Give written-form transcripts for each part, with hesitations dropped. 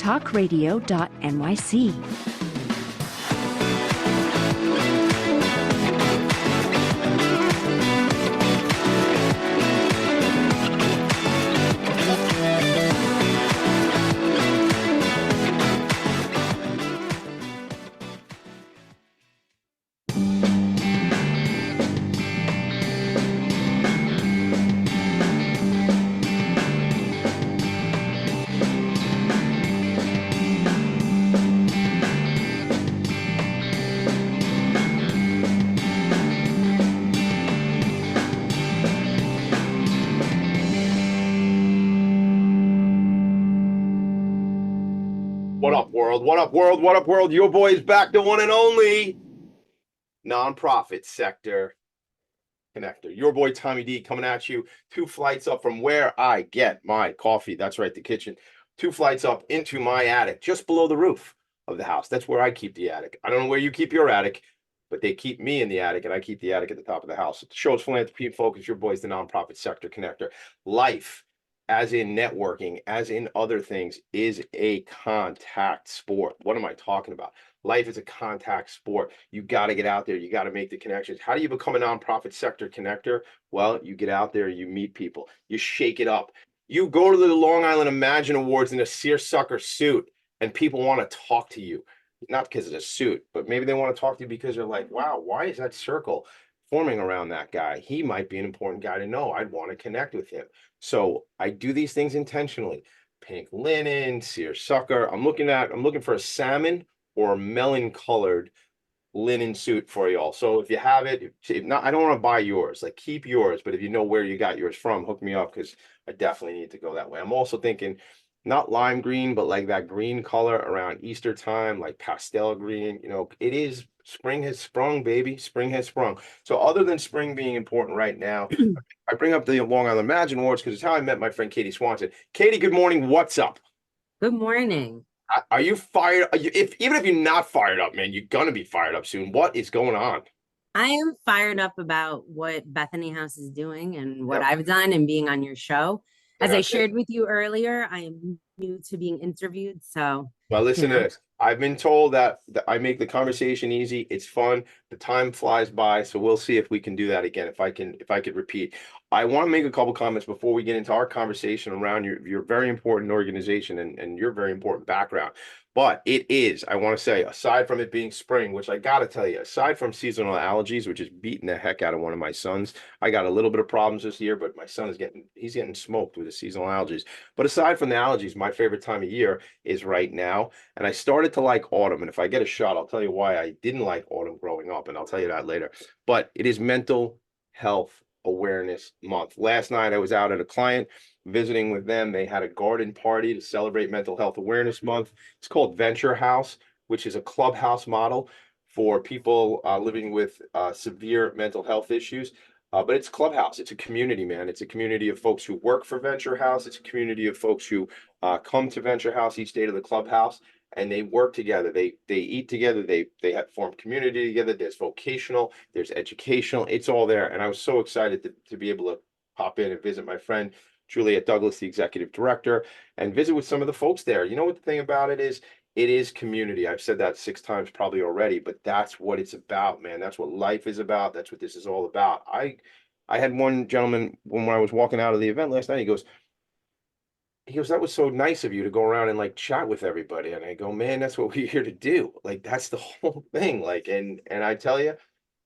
talkradio.nyc. What up, world? What up, world? What up, world? Your boy is back, the one and only nonprofit sector connector. Your boy Tommy D coming at you 2 flights up from where I get my coffee. That's right, the kitchen. 2 flights up into my attic, just below the roof of the house. That's where I keep the attic. I don't know where you keep your attic, but they keep me in the attic, and I keep the attic at the top of the house. The show is Philanthropy and Focus. Your boy's the nonprofit sector connector. Life, as in networking, as in other things, is a contact sport. What am I talking about? Life is a contact sport. You got to get out there. You got to make the connections. How do you become a nonprofit sector connector? Well, you get out there, you meet people, you shake it up. You go to the Long Island Imagine Awards in a seersucker suit, and people want to talk to you. Not because of the suit, but maybe they want to talk to you because they're like, wow, why is that circle forming around that guy? He might be an important guy to know. I'd want to connect with him. So I do these things intentionally. Pink linen, seersucker. I'm looking for a salmon or a melon colored linen suit for y'all. So if you have it, if not, I don't want to buy yours. Like, keep yours, but if you know where you got yours from, hook me up, because I definitely need to go that way. I'm also thinking not lime green, but like that green color around Easter time, like pastel green. You know, it is spring has sprung, baby. Spring has sprung. So other than spring being important right now, I bring up the Long Island Imagine Awards because it's how I met my friend Katie Swanson. Katie, good morning. What's up? Good morning. Are you fired? Even if you're not fired up, man, you're gonna be fired up soon. What is going on? I am fired up about what Bethany House is doing and what Yep. I've done and being on your show. As I That's it. shared with you earlier, I am new to being interviewed. So, Well, listen to know. this. I've been told that I make the conversation easy. It's fun. The time flies by. So we'll see if we can do that again. If I could repeat. I want to make a couple comments before we get into our conversation around your very important organization and your very important background. But it is, I want to say, aside from it being spring, which I got to tell you, aside from seasonal allergies, which is beating the heck out of one of my sons, I got a little bit of problems this year, but my son he's getting smoked with the seasonal allergies. But aside from the allergies, my favorite time of year is right now. And I started to like autumn. And if I get a shot, I'll tell you why I didn't like autumn growing up, and I'll tell you that later. But it is Mental Health Awareness Month. Last night, I was out at a client visiting with them. They had a garden party to celebrate Mental Health Awareness Month. It's called Venture House, which is a clubhouse model for people living with severe mental health issues. But it's Clubhouse. It's a community, man. It's a community of folks who work for Venture House. It's a community of folks who come to Venture House each day to the Clubhouse, and they work together. They eat together. They have formed community together. There's vocational. There's educational. It's all there. And I was so excited to be able to pop in and visit my friend Juliet Douglas, the executive director, and visit with some of the folks there. You know what the thing about it is community. I've said that 6 times probably already, but that's what it's about, man. That's what life is about. That's what this is all about. I had one gentleman when I was walking out of the event last night, he goes, that was so nice of you to go around and like chat with everybody. And I go, man, that's what we're here to do. Like, that's the whole thing. Like, and I tell you,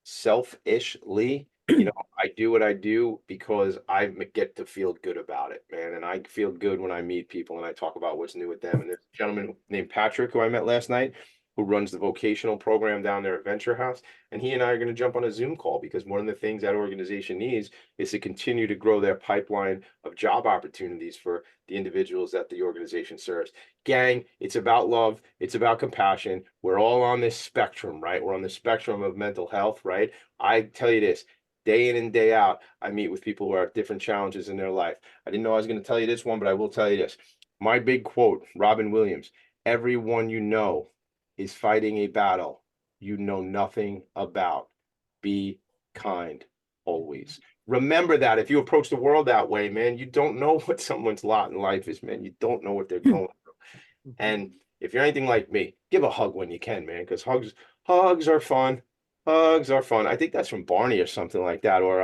selfishly, I do what I do because I get to feel good about it, man. And I feel good when I meet people and I talk about what's new with them. And there's a gentleman named Patrick who I met last night who runs the vocational program down there at Venture House. And he and I are going to jump on a Zoom call because one of the things that organization needs is to continue to grow their pipeline of job opportunities for the individuals that the organization serves. Gang, it's about love. It's about compassion. We're all on this spectrum, right? We're on the spectrum of mental health, right? I tell you this, day in and day out, I meet with people who have different challenges in their life. I didn't know I was going to tell you this one, but I will tell you this. My big quote, Robin Williams, everyone you know is fighting a battle you know nothing about. Be kind always. Remember that if you approach the world that way, man, you don't know what someone's lot in life is, man. You don't know what they're going through. Mhm. And if you're anything like me, give a hug when you can, man, because hugs are fun. Hugs are fun. I think that's from Barney or something like that, or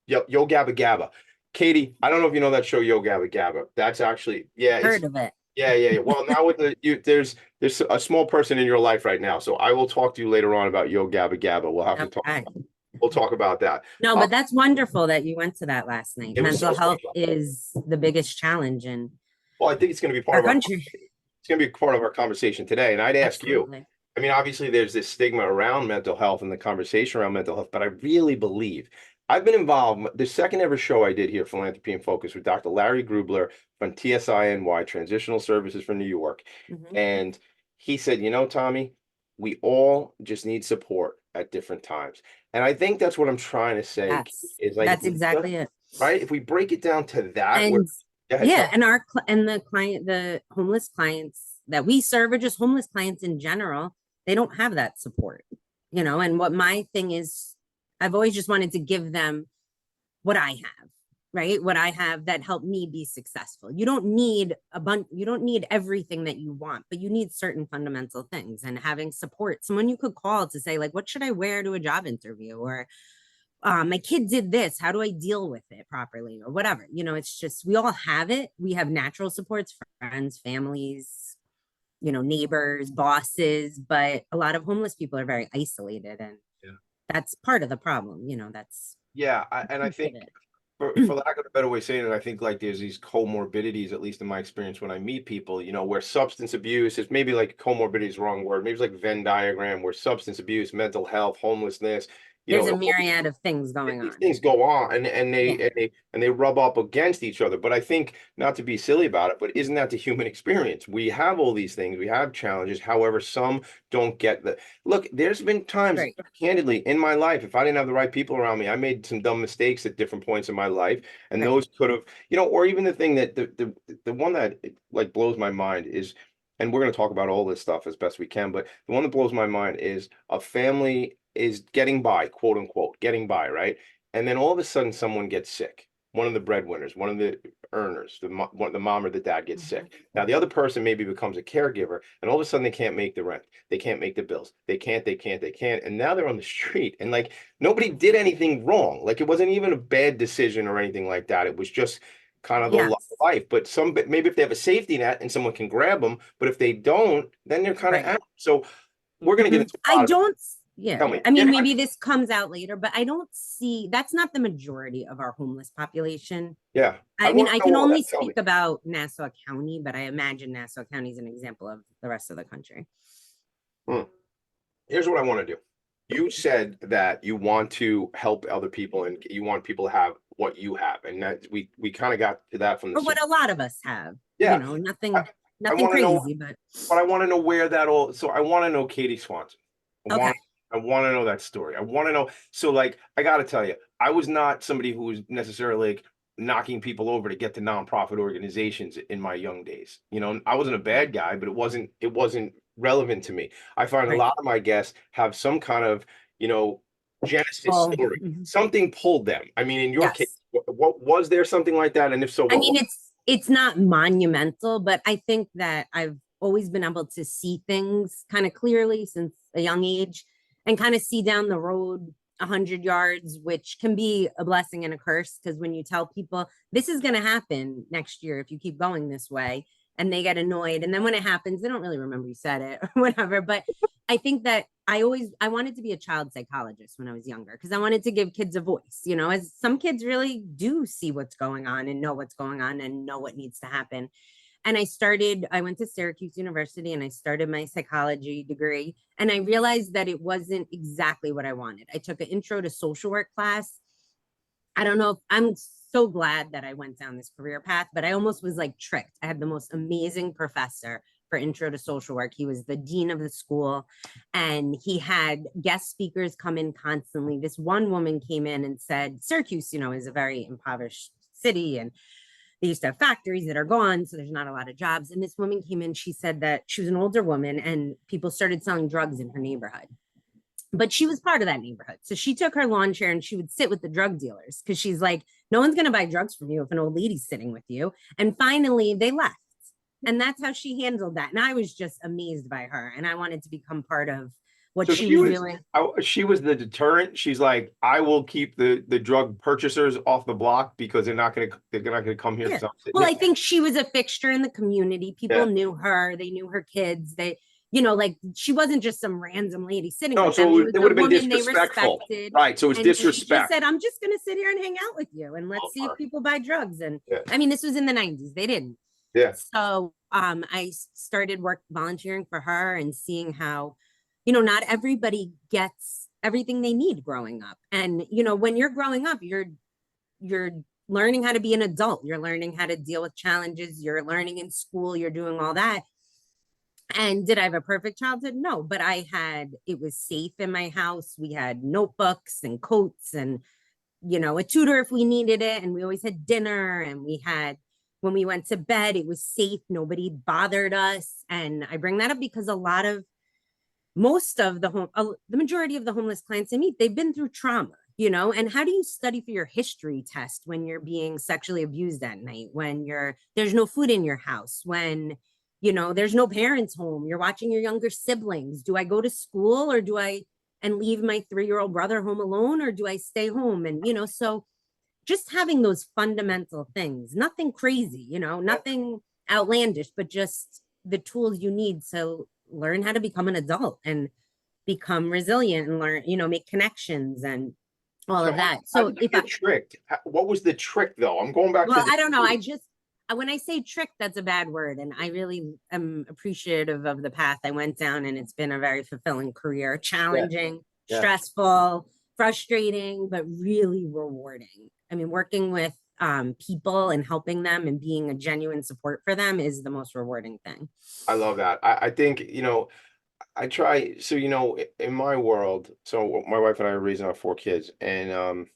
Yo Gabba Gabba. Katie, I don't know if you know that show Yo Gabba Gabba. That's actually, yeah, it's Heard of it. yeah. Well, now with there's a small person in your life right now, so I will talk to you later on about Yo Gabba Gabba. We'll have to talk. Okay. We'll talk about that. No, Uh, but that's wonderful that you went to that last night. it was so Mental health special. is the biggest challenge in Well, I think it's going to be part our of our country. it's going to be part of our conversation today. And I'd ask you, Absolutely. I mean, obviously there's this stigma around mental health and the conversation around mental health, but I really believe I've been involved. The second ever show I did here, Philanthropy and Focus, with Dr. Larry Grubler from TSINY, Transitional Services for New York. Mhm. And he said, you know, Tommy, we all just need support at different times. And I think that's what I'm trying to say is like, if That's we just, exactly it. right, if we break it down to that, where, And go ahead, yeah, tell and and the client, the homeless clients that we serve, or just homeless clients in general, they don't have that support, And what my thing is, I've always just wanted to give them what I have, right? What I have that helped me be successful. You don't need you don't need everything that you want, but you need certain fundamental things, and having support, someone you could call to say, like, what should I wear to a job interview? Or my kid did this. How do I deal with it properly, or whatever? It's just, we all have it. We have natural supports, friends, families, neighbors, bosses, but a lot of homeless people are very isolated, and me. that's part of the problem. That's Yeah, and I piece of think it. for lack of a better way of saying it, I think like there's these comorbidities, at least in my experience when I meet people, where substance abuse is maybe like comorbidity is the wrong word. Maybe it's like Venn diagram where substance abuse, mental health, homelessness, There's a myriad of things going these on. things go on and Yeah, they rub up against each other. But I think not to be silly about it, but isn't that the human experience? We have all these things, we have challenges. However, some don't get the look. There's been times, right, candidly, in my life, if I didn't have the right people around me, I made some dumb mistakes at different points in my life, and right. those could have, or even the thing that the one that like blows my mind is. And we're going to talk about all this stuff as best we can, but the one that blows my mind is a family is getting by, quote unquote, getting by, right? And then all of a sudden, someone gets sick. One of the breadwinners, one of the earners, the mom or the dad gets Mhm. sick. Now, the other person maybe becomes a caregiver, and all of a sudden, they can't make the rent. They can't make the bills. They can't. And now they're on the street. And like, nobody did anything wrong. Like, it wasn't even a bad decision or anything like that. It was just kind of the Yes, life. But maybe if they have a safety net and someone can grab them, but if they don't, then they're kind of right. out. So we're going to get Mhm. into a I lot of it. don't, yeah. Tell me. I Yeah, mean, maybe this comes out later, but I don't see, that's not the majority of our homeless population. yeah. I I mean, want to I know can all only that. Tell me. speak about Nassau County, but I imagine Nassau County is an example of the rest of the country. Hmm. Here's what I want to do. You said that you want to help other people and you want people to have what you have, and that we kind of got to that from the Or what a lot of us have, yeah. I, nothing, I nothing want to know, crazy, but but I want to know where that all. So I want to know Katie Swanson. I okay. want I want to know that story. I want to know. So like I got to tell you, I was not somebody who was necessarily like knocking people over to get to nonprofit organizations in my young days. I wasn't a bad guy, but it wasn't relevant to me. I find a Right. lot of my guests have some kind of, you know, Genesis Well, story. Something pulled them. I mean, in your case, yes. what was there something like that? And if so, I what was mean, it's not monumental, but I think that I've always been able to see things kind of clearly since a young age, and kind of see down the road 100 yards, which can be a blessing and a curse. Because when you tell people this is going to happen next year if you keep going this way, and they get annoyed, and then when it happens, they don't really remember you said it or whatever. But I think that I wanted to be a child psychologist when I was younger, because I wanted to give kids a voice, as some kids really do see what's going on and know what's going on and know what needs to happen. And I went to Syracuse University and I started my psychology degree. And I realized that it wasn't exactly what I wanted. I took an intro to social work class. I don't know if I'm so glad that I went down this career path, but I almost was like tricked. I had the most amazing professor for intro to social work. He was the dean of the school, and he had guest speakers come in constantly. This one woman came in and said, Syracuse, is a very impoverished city, and they used to have factories that are gone, so there's not a lot of jobs. And this woman came in, she said that she was an older woman and people started selling drugs in her neighborhood, but she was part of that neighborhood. So she took her lawn chair and she would sit with the drug dealers, because she's like, no one's going to buy drugs from you if an old lady's sitting with you. And finally, they left. And that's how she handled that. And I was just amazed by her. And I wanted to become part of what So she was doing. she was the deterrent. She's like, I will keep the drug purchasers off the block because they're not gonna come here Yeah. because I'm sitting Well, there. I think she was a fixture in the community. People Yeah. knew her, they knew her kids. They, like she wasn't just some random lady sitting No, with them. so It was it a would have been woman they disrespectful. respected. Right. So it's And she just disrespect. said, I'm just going to sit here and hang out with you and let's Oh, see all if right. people buy drugs. And Yeah. I mean, this was in the 90s. They didn't. Yeah. So I started volunteering for her and seeing how, not everybody gets everything they need growing up. And, when you're growing up, you're learning how to be an adult. You're learning how to deal with challenges. You're learning in school. You're doing all that. And did I have a perfect childhood? No, but it was safe in my house. We had notebooks and coats and, a tutor if we needed it. And we always had dinner and when we went to bed, it was safe. Nobody bothered us. And I bring that up because most of the majority of the homeless clients I meet, they've been through trauma, and how do you study for your history test when you're being sexually abused at night, when there's no food in your house, when, there's no parents home, you're watching your younger siblings. Do I go to school or and leave my 3-year-old brother home alone, or do I stay home? And, so just having those fundamental things, nothing crazy, nothing outlandish, but just the tools you need to learn how to become an adult and become resilient and learn, make connections and all So of that. how So did you get tricked? What was the trick though? I'm going back to I don't know. When I say trick, that's a bad word. And I really am appreciative of the path I went down. And it's been a very fulfilling career, yeah, challenging, yeah. stressful, frustrating, but really rewarding. I mean, working with people and helping them and being a genuine support for them is the most rewarding thing. I love that. I think, I try, so in my world, so my wife and I are raising our 4 kids, and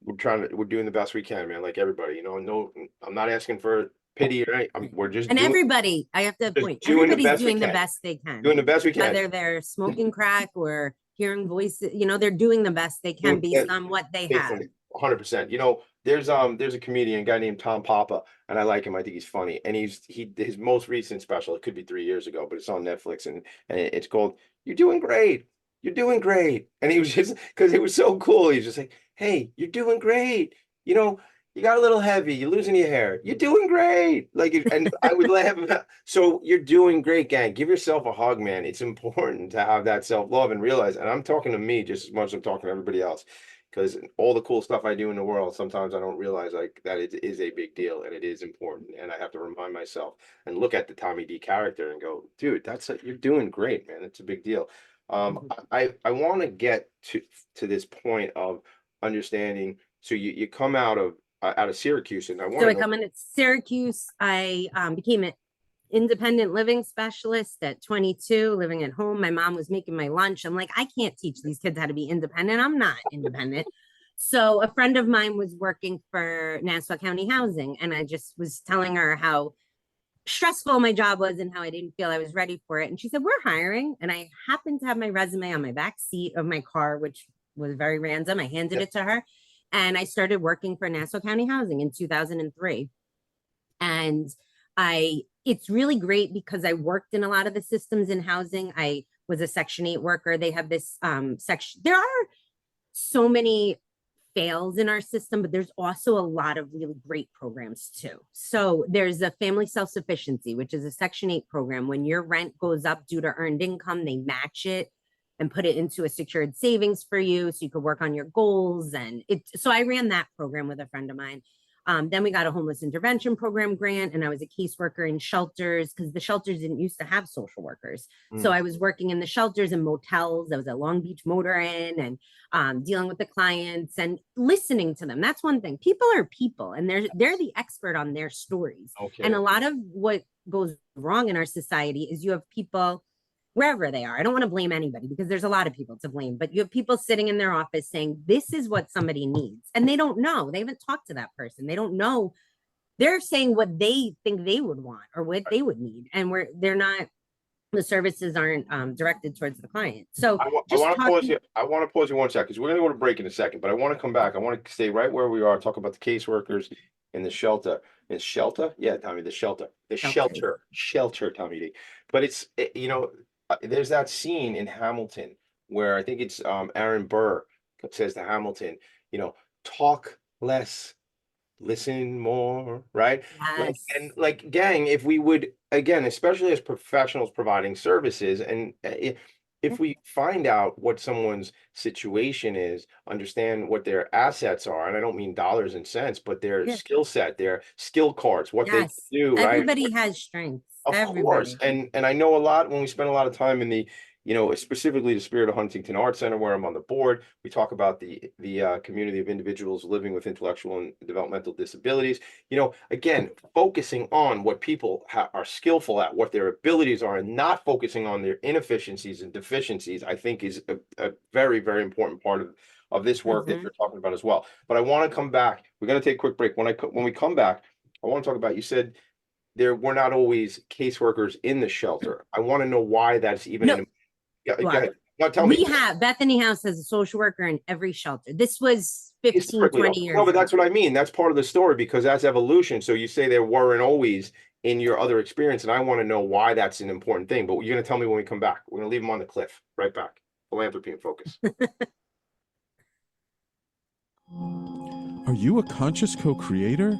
we're doing the best we can, man, like everybody, no, I'm not asking for pity or anything. We're And everybody, I have to point, doing the everybody's best we doing the can. best they can, Doing the best we can. whether they're smoking crack or hearing voices, they're doing the best they can based on what they have. 100%. There's a comedian, a guy named Tom Papa, and I like him. I think he's funny. And his most recent special, it could be 3 years ago, but it's on Netflix, and it's called "You're Doing Great. You're doing great." And he was just because it was so cool. He's just like, "Hey, you're doing great. You know, you got a little heavy. You're losing your hair. You're doing great." And I would laugh about. So you're doing great, gang. Give yourself a hug, man. It's important to have that self-love and realize. And I'm talking to me just as much as I'm talking to everybody else, because all the cool stuff I do in the world, sometimes I don't realize like that it is a big deal and it is important. And I have to remind myself and look at the Tommy D character and go, dude, you're doing great, man. It's a big deal. I want to get to this point of understanding. So you come out of Syracuse, and I want So to I know. come in at Syracuse. I became an independent living specialist at 22, living at home. My mom was making my lunch. I'm like, I can't teach these kids how to be independent. I'm not independent. So a friend of mine was working for Nassau County Housing, and I just was telling her how stressful my job was and how I didn't feel I was ready for it. And she said, we're hiring. And I happened to have my resume on my back seat of my car, which was very random. I handed it to her, and I started working for Nassau County Housing in 2003. And it's really great because I worked in a lot of the systems in housing. I was a Section 8 worker. They have this section. There are so many fails in our system, but there's also a lot of really great programs too. So there's a family self-sufficiency, which is a Section 8 program. When your rent goes up due to earned income, they match it and put it into a secured savings for you so you could work on your goals. So I ran that program with a friend of mine. Then we got a homeless intervention program grant, and I was a caseworker in shelters because the shelters didn't used to have social workers. So I was working in the shelters and motels. I was at Long Beach Motor Inn and dealing with the clients and listening to them. That's one thing. People are people, and they're the expert on their stories. Okay. And a lot of what goes wrong in our society is you have people wherever they are. I don't want to blame anybody because there's a lot of people to blame, but you have people sitting in their office saying, this is what somebody needs. And they don't know. They haven't talked to that person. They don't know. They're saying what they think they would want or what they would need. And they're not, the services aren't directed towards the client. So I just want to pause talking. you. I want to pause you 1 second because we're going to go to break in a second, but I want to come back. I want to stay right where we are, talk about the caseworkers in the shelter. It's shelter. Yeah, Tommy, the shelter. The Shelter. shelter, Tommy D. But you know, there's that scene in Hamilton where I think it's Aaron Burr says to Hamilton, you know, talk less, listen more, right? Like, Yes. and like, gang, if we would, again, especially as professionals providing services, and Yeah. if we find out what someone's situation is, understand what their assets are, and I don't mean dollars and cents, but their Yeah. skill set, their skill cards, what they can Yes. do, right? Everybody has strengths. Of course, Everybody. and I know a lot when we spend a lot of time in the, you know, specifically the Spirit of Huntington Art Center, where I'm on the board. We talk about the community of individuals living with intellectual and developmental disabilities. You know, again, focusing on what people are skillful at, what their abilities are, and not focusing on their inefficiencies and deficiencies, I think is a very, very important part of this work that Mhm. you're talking about as well. But I want to come back. We're going to take a quick break. When we come back, I want to talk about, you said there were not always caseworkers in the shelter. I want to know why that's even No, an. Yeah, go well, ahead. No, tell me. we have Bethany House has a social worker in every shelter. This was 15, Historically, 20 no, years but ago. that's what I mean. That's part of the story because that's evolution. So you say there weren't always in your other experience, and I want to know why that's an important thing. But you're going to tell me when we come back. We're going to leave them on the cliff. Right back. Philanthropy and Focus. Are you a conscious co creator?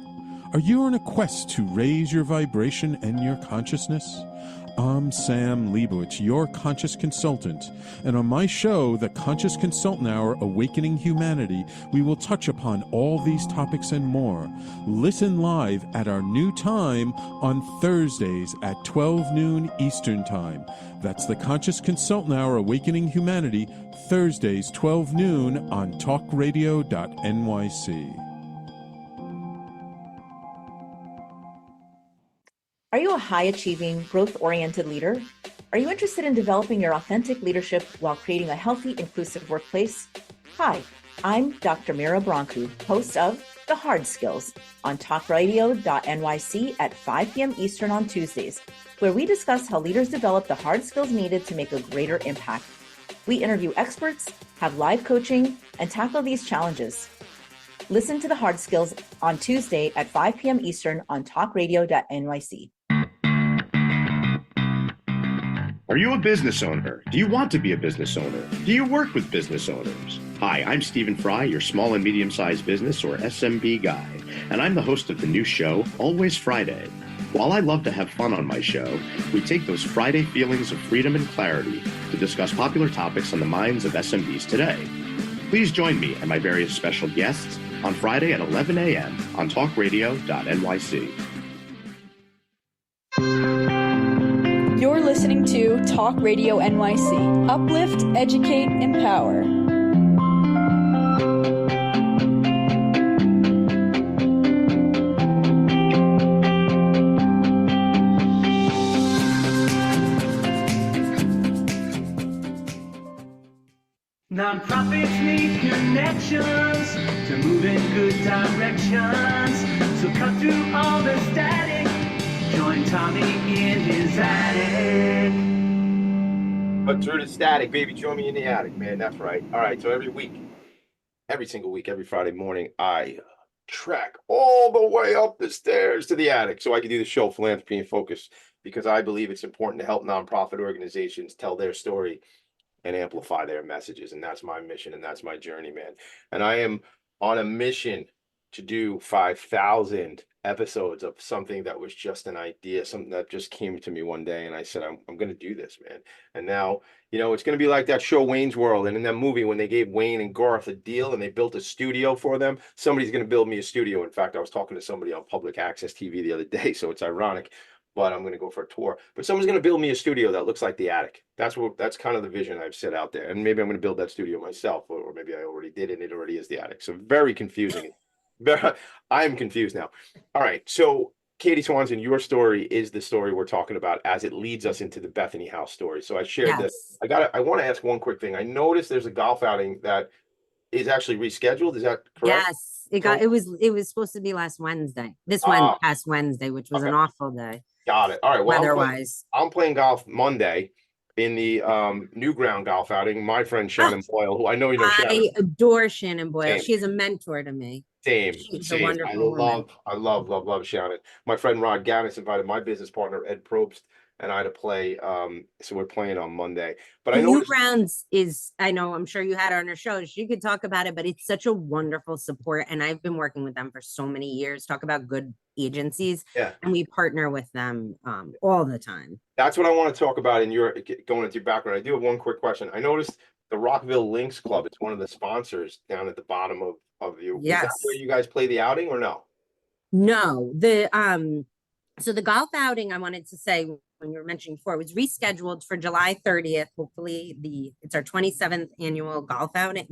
Are you on a quest to raise your vibration and your consciousness? I'm Sam Leibowitz, your conscious consultant, and on my show, The Conscious Consultant Hour Awakening Humanity, we will touch upon all these topics and more. Listen live at our new time on Thursdays at 12 noon Eastern Time. That's The Conscious Consultant Hour Awakening Humanity, Thursdays 12 noon on talkradio.nyc. Are you a high-achieving, growth-oriented leader? Are you interested in developing your authentic leadership while creating a healthy, inclusive workplace? Hi, I'm Dr. Mira Brancu, host of The Hard Skills on talkradio.nyc at 5 p.m. Eastern on Tuesdays, where we discuss how leaders develop the hard skills needed to make a greater impact. We interview experts, have live coaching, and tackle these challenges. Listen to The Hard Skills on Tuesday at 5 p.m. Eastern on talkradio.nyc. Are you a business owner? Do you want to be a business owner? Do you work with business owners? Hi, I'm Stephen Fry, your small and medium-sized business or SMB guy, and I'm the host of the new show, Always Friday. While I love to have fun on my show, we take those Friday feelings of freedom and clarity to discuss popular topics on the minds of SMBs today. Please join me and my various special guests on Friday at 11 a.m. on talkradio.nyc. You're listening to Talk Radio NYC. Uplift, educate, empower. Nonprofits need connections to move in good directions. So cut through all the static. Join Tommy in his attic. But through the static, baby, join me in the attic, man. That's right. All right. So every single week, every Friday morning, I trek all the way up the stairs to the attic so I can do the show Philanthropy and Focus because I believe it's important to help nonprofit organizations tell their story and amplify their messages. And that's my mission and that's my journey, man. And I am on a mission to do 5,000 episodes of something that was just an idea, something that just came to me one day. And I said, I'm going to do this, man. And now, you know, it's going to be like that show Wayne's World. And in that movie, when they gave Wayne and Garth a deal and they built a studio for them, somebody's going to build me a studio. In fact, I was talking to somebody on public access TV the other day, so it's ironic, but I'm going to go for a tour. But someone's going to build me a studio that looks like the attic. That's kind of the vision I've set out there. And maybe I'm going to build that studio myself, or maybe I already did and it already is the attic. So very confusing. I'm confused now. All right. So Katie Swanson, your story is the story we're talking about as it leads us into the Bethany House story. So I shared Yes. I want to ask one quick thing. I noticed there's a golf outing that is actually rescheduled. Is that correct? Yes. It was supposed to be last Wednesday. This Ah, past Wednesday, which was an okay. awful day Got it. All right. Well, weather-wise. I'm playing golf Monday in the New Ground golf outing. My friend Shannon Boyle, who I know you know Shannon. I adore Shannon Boyle. Same. She is a mentor to me. Same, She's a same. wonderful woman. I love Shannon. My friend Rod Gannis invited my business partner Ed Probst and I to play. So we're playing on Monday. But I The know New Grounds is, I know, I'm sure you had her on her show. She could talk about it, but it's such a wonderful support. And I've been working with them for so many years. Talk about good agencies. Yeah. And we partner with them all the time. That's what I want to talk about in your going into your background. I do have one quick question. I noticed the Rockville Lynx Club. It's one of the sponsors down at the bottom of you. Yes. Is that where you guys play the outing or no? No, so the golf outing I wanted to say when you were mentioning before was rescheduled for July 30th. Hopefully it's our 27th annual golf outing,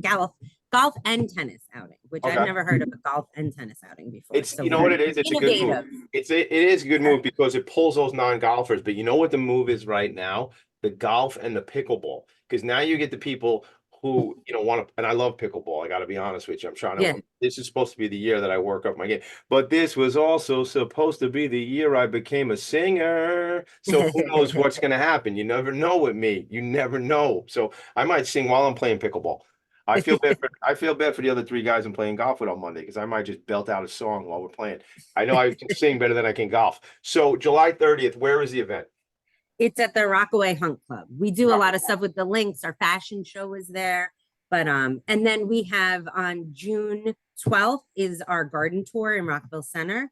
golf and tennis outing, which Okay. I've never heard of a golf and tennis outing before. It's So you know what it is. It's innovative. a good move. It is a good move because it pulls those non-golfers. But you know what the move is right now? The golf and the pickleball. Because now you get the people who want to, and I love pickleball. I got to be honest with you. I'm trying to. Yeah. This is supposed to be the year that I work up my game, but this was also supposed to be the year I became a singer. So who knows what's going to happen? You never know with me. You never know. So I might sing while I'm playing pickleball. I feel bad for the other three guys I'm playing golf with on Monday because I might just belt out a song while we're playing. I know I can sing better than I can golf. So July 30th, where is the event? It's at the Rockaway Hunt Club. We do a lot of stuff with the Lynx. Our fashion show is there. But and then we have on June 12th is our garden tour in Rockville Center.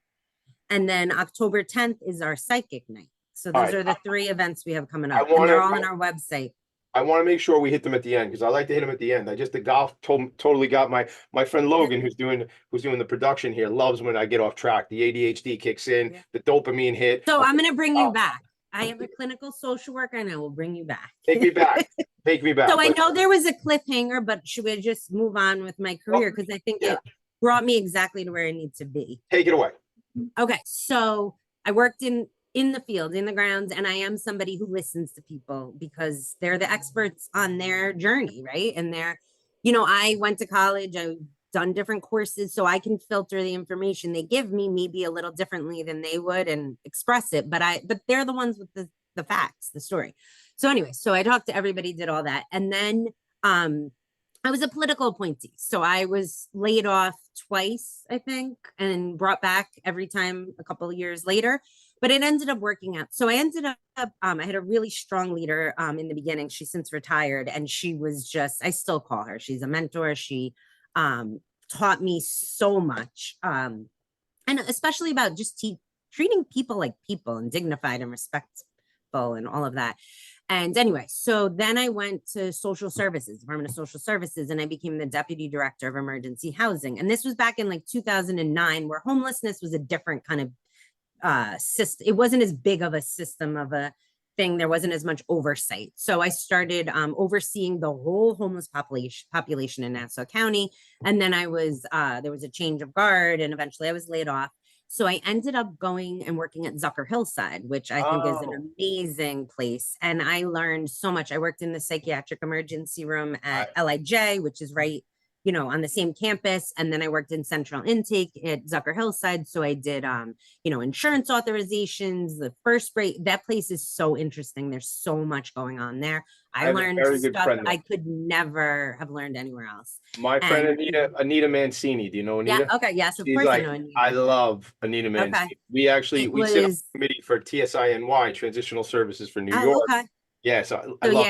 And then October 10th is our psychic night. So those are the three events we have coming up. And they're all on our website. I want to make sure we hit them at the end because I like to hit them at the end. The golf totally got my friend Logan, who's doing the production here, loves when I get off track. The ADHD kicks in, the dopamine hit. So I'm going to bring you back. I am a clinical social worker and I will bring you back. Take me back. Take me back. So I know there was a cliffhanger, but should we just move on with my career? Because I think it brought me exactly to where I need to be. Take it away. Okay. So I worked in the field, in the grounds, and I am somebody who listens to people because they're the experts on their journey, right? And I went to college, I've done different courses, so I can filter the information they give me maybe a little differently than they would and express it. But they're the ones with the facts, the story. So anyway, so I talked to everybody, did all that. And then I was a political appointee. So I was laid off twice, I think, and brought back every time a couple of years later. But it ended up working out. So I ended up, I had a really strong leader in the beginning. She's since retired, and she was I still call her. She's a mentor. She taught me so much. And especially about just treating people like people and dignified and respectful and all of that. And anyway, so then I went to social services, Department of Social Services, and I became the deputy director of emergency housing. And this was back in 2009, where homelessness was a different kind of system. It wasn't as big of a system of a thing. There wasn't as much oversight. So I started overseeing the whole homeless population in Nassau County. And then there was a change of guard, and eventually I was laid off. So I ended up going and working at Zucker Hillside, which I think is an amazing place. And I learned so much. I worked in the psychiatric emergency room at LIJ, which is right, on the same campus. And then I worked in central intake at Zucker Hillside. So I did, insurance authorizations, the first rate. That place is so interesting. There's so much going on there. I learned stuff I could never have learned anywhere else. My friend Anita Mancini. Do you know Anita? Yeah. Okay. Yes. Of course I know Anita. I love Anita Mancini. Okay. We sit on the committee for TSINY, Transitional Services for New York. Okay. Yeah.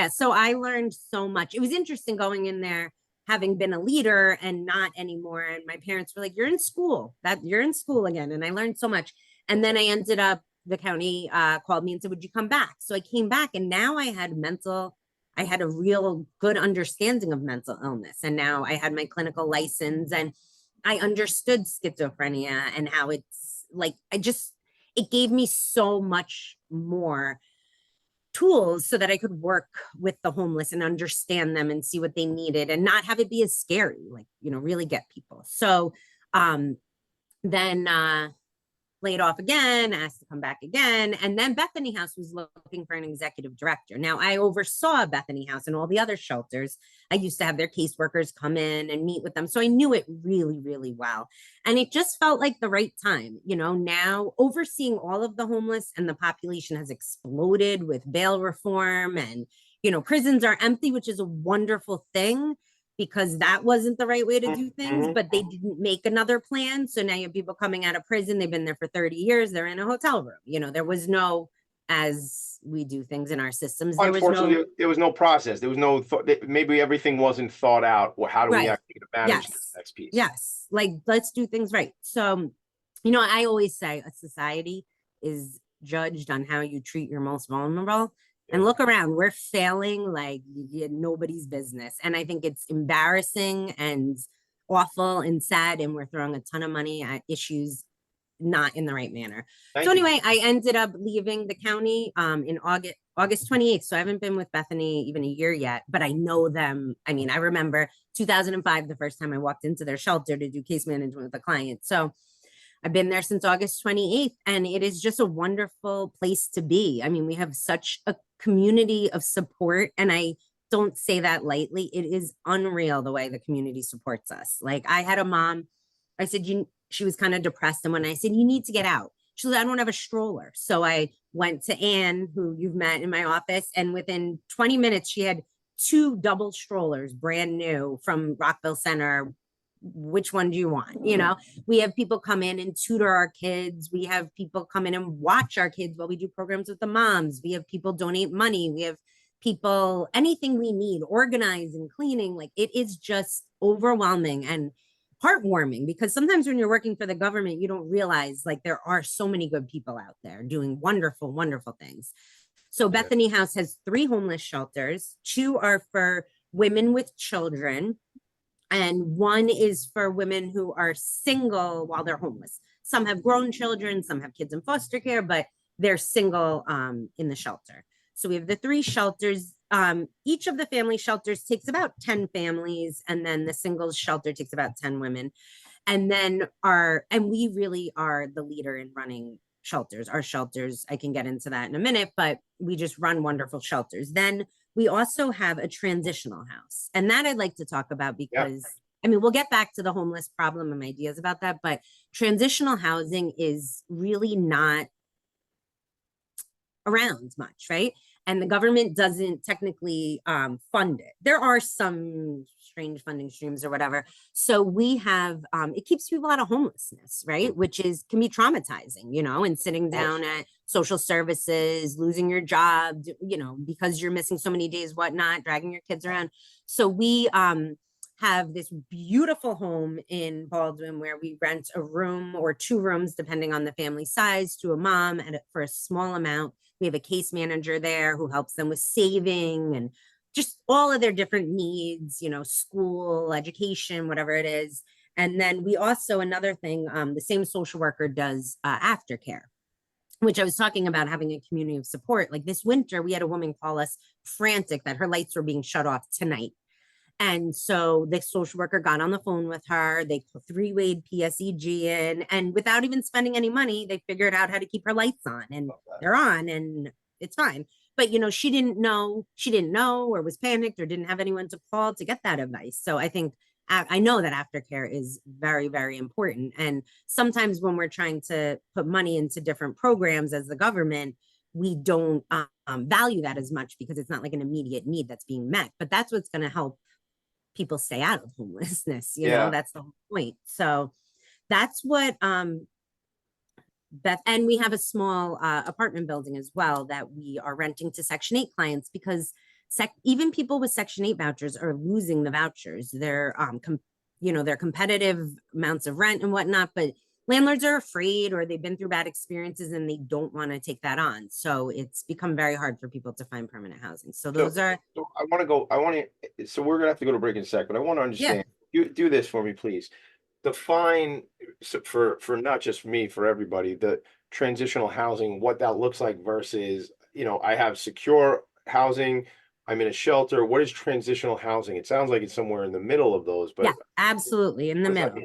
So I learned so much. It was interesting going in there, having been a leader and not anymore. And my parents were like, you're in school again. And I learned so much. And then I ended up, the county called me and said, would you come back? So I came back, and now I had a real good understanding of mental illness. And now I had my clinical license, and I understood schizophrenia and how it's it gave me so much more tools so that I could work with the homeless and understand them and see what they needed and not have it be as scary, really get people. So then laid off again, asked to come back again. And then Bethany House was looking for an executive director. Now, I oversaw Bethany House and all the other shelters. I used to have their caseworkers come in and meet with them. So I knew it really, really well. And it just felt like the right time. You know, now overseeing all of the homeless, and the population has exploded with bail reform, and, you know, prisons are empty, which is a wonderful thing, because that wasn't the right way to do things, but they didn't make another plan. So now you have people coming out of prison. They've been there for 30 years. They're in a hotel room. You know, there was no, as we do things in our systems, there was no, there was no process. There was no maybe everything wasn't thought out. Or how do we Right. actually manage Yes. this next piece? Yes. Like, let's do things right. So, you know, I always say a society is judged on how you treat your most vulnerable. And look around, we're failing like nobody's business. And I think it's embarrassing and awful and sad. And we're throwing a ton of money at issues not in the right manner. So anyway, I ended up leaving the county in August 28th. So I haven't been with Bethany even a year yet, but I know them. I mean, I remember 2005, the first time I walked into their shelter to do case management with a client. So I've been there since August 28th, and it is just a wonderful place to be. I mean, we have such a community of support, and I don't say that lightly. It is unreal the way the community supports us. Like, I had a mom, I said, she was kind of depressed. And when I said, you need to get out, she said, I don't have a stroller. So I went to Anne, who you've met in my office, and within 20 minutes, she had 2 double strollers, brand new from Rockville Center. Which one do you want? You know, we have people come in and tutor our kids. We have people come in and watch our kids while we do programs with the moms. We have people donate money. We have people, anything we need, organizing, cleaning. Like, it is just overwhelming and heartwarming, because sometimes when you're working for the government, you don't realize like there are so many good people out there doing wonderful, wonderful things. So Bethany House has 3 homeless shelters. 2 are for women with children, and 1 is for women who are single while they're homeless. Some have grown children, some have kids in foster care, but they're single in the shelter. So we have the 3 shelters. Each of the family shelters takes about 10 families, and then the singles shelter takes about 10 women. And then we really are the leader in running shelters. Our shelters, I can get into that in a minute, but we just run wonderful shelters. Then we also have a transitional house, and that I'd like to talk about, because I mean, we'll get back to the homeless problem and ideas about that, but transitional housing is really not around much, right? And the government doesn't technically fund it. There are some strange funding streams or whatever. So we have, it keeps people out of homelessness, right? Which can be traumatizing, you know, and sitting down at social services, losing your job, you know, because you're missing so many days, whatnot, dragging your kids around. So we have this beautiful home in Baldwin where we rent a room or 2 rooms, depending on the family size, to a mom for a small amount. We have a case manager there who helps them with saving and just all of their different needs, you know, school, education, whatever it is. And then we also, another thing, the same social worker does aftercare, which I was talking about, having a community of support. Like this winter, we had a woman call us frantic that her lights were being shut off tonight. And so the social worker got on the phone with her. They put 3-way PSEG in, and without even spending any money, they figured out how to keep her lights on, and they're on, and it's fine. But, you know, she didn't know, or was panicked, or didn't have anyone to call to get that advice. So I think, I know that aftercare is very, very important. And sometimes when we're trying to put money into different programs as the government, we don't value that as much, because it's not like an immediate need that's being met. But that's what's going to help people stay out of homelessness, you know, that's the whole point. So that's what Beth, and we have a small apartment building as well that we are renting to Section 8 clients, because even people with Section 8 vouchers are losing the vouchers. They're you know, they're competitive amounts of rent and whatnot, but landlords are afraid, or they've been through bad experiences and they don't want to take that on. So it's become very hard for people to find permanent housing. So those are. So so we're gonna have to go to break in a sec, but I want to understand. You do this for me, please. Define for not just me, for everybody, the transitional housing, what that looks like versus, you know, I have secure housing, I'm in a shelter. What is transitional housing? It sounds like it's somewhere in the middle of those, but yeah, absolutely in the middle.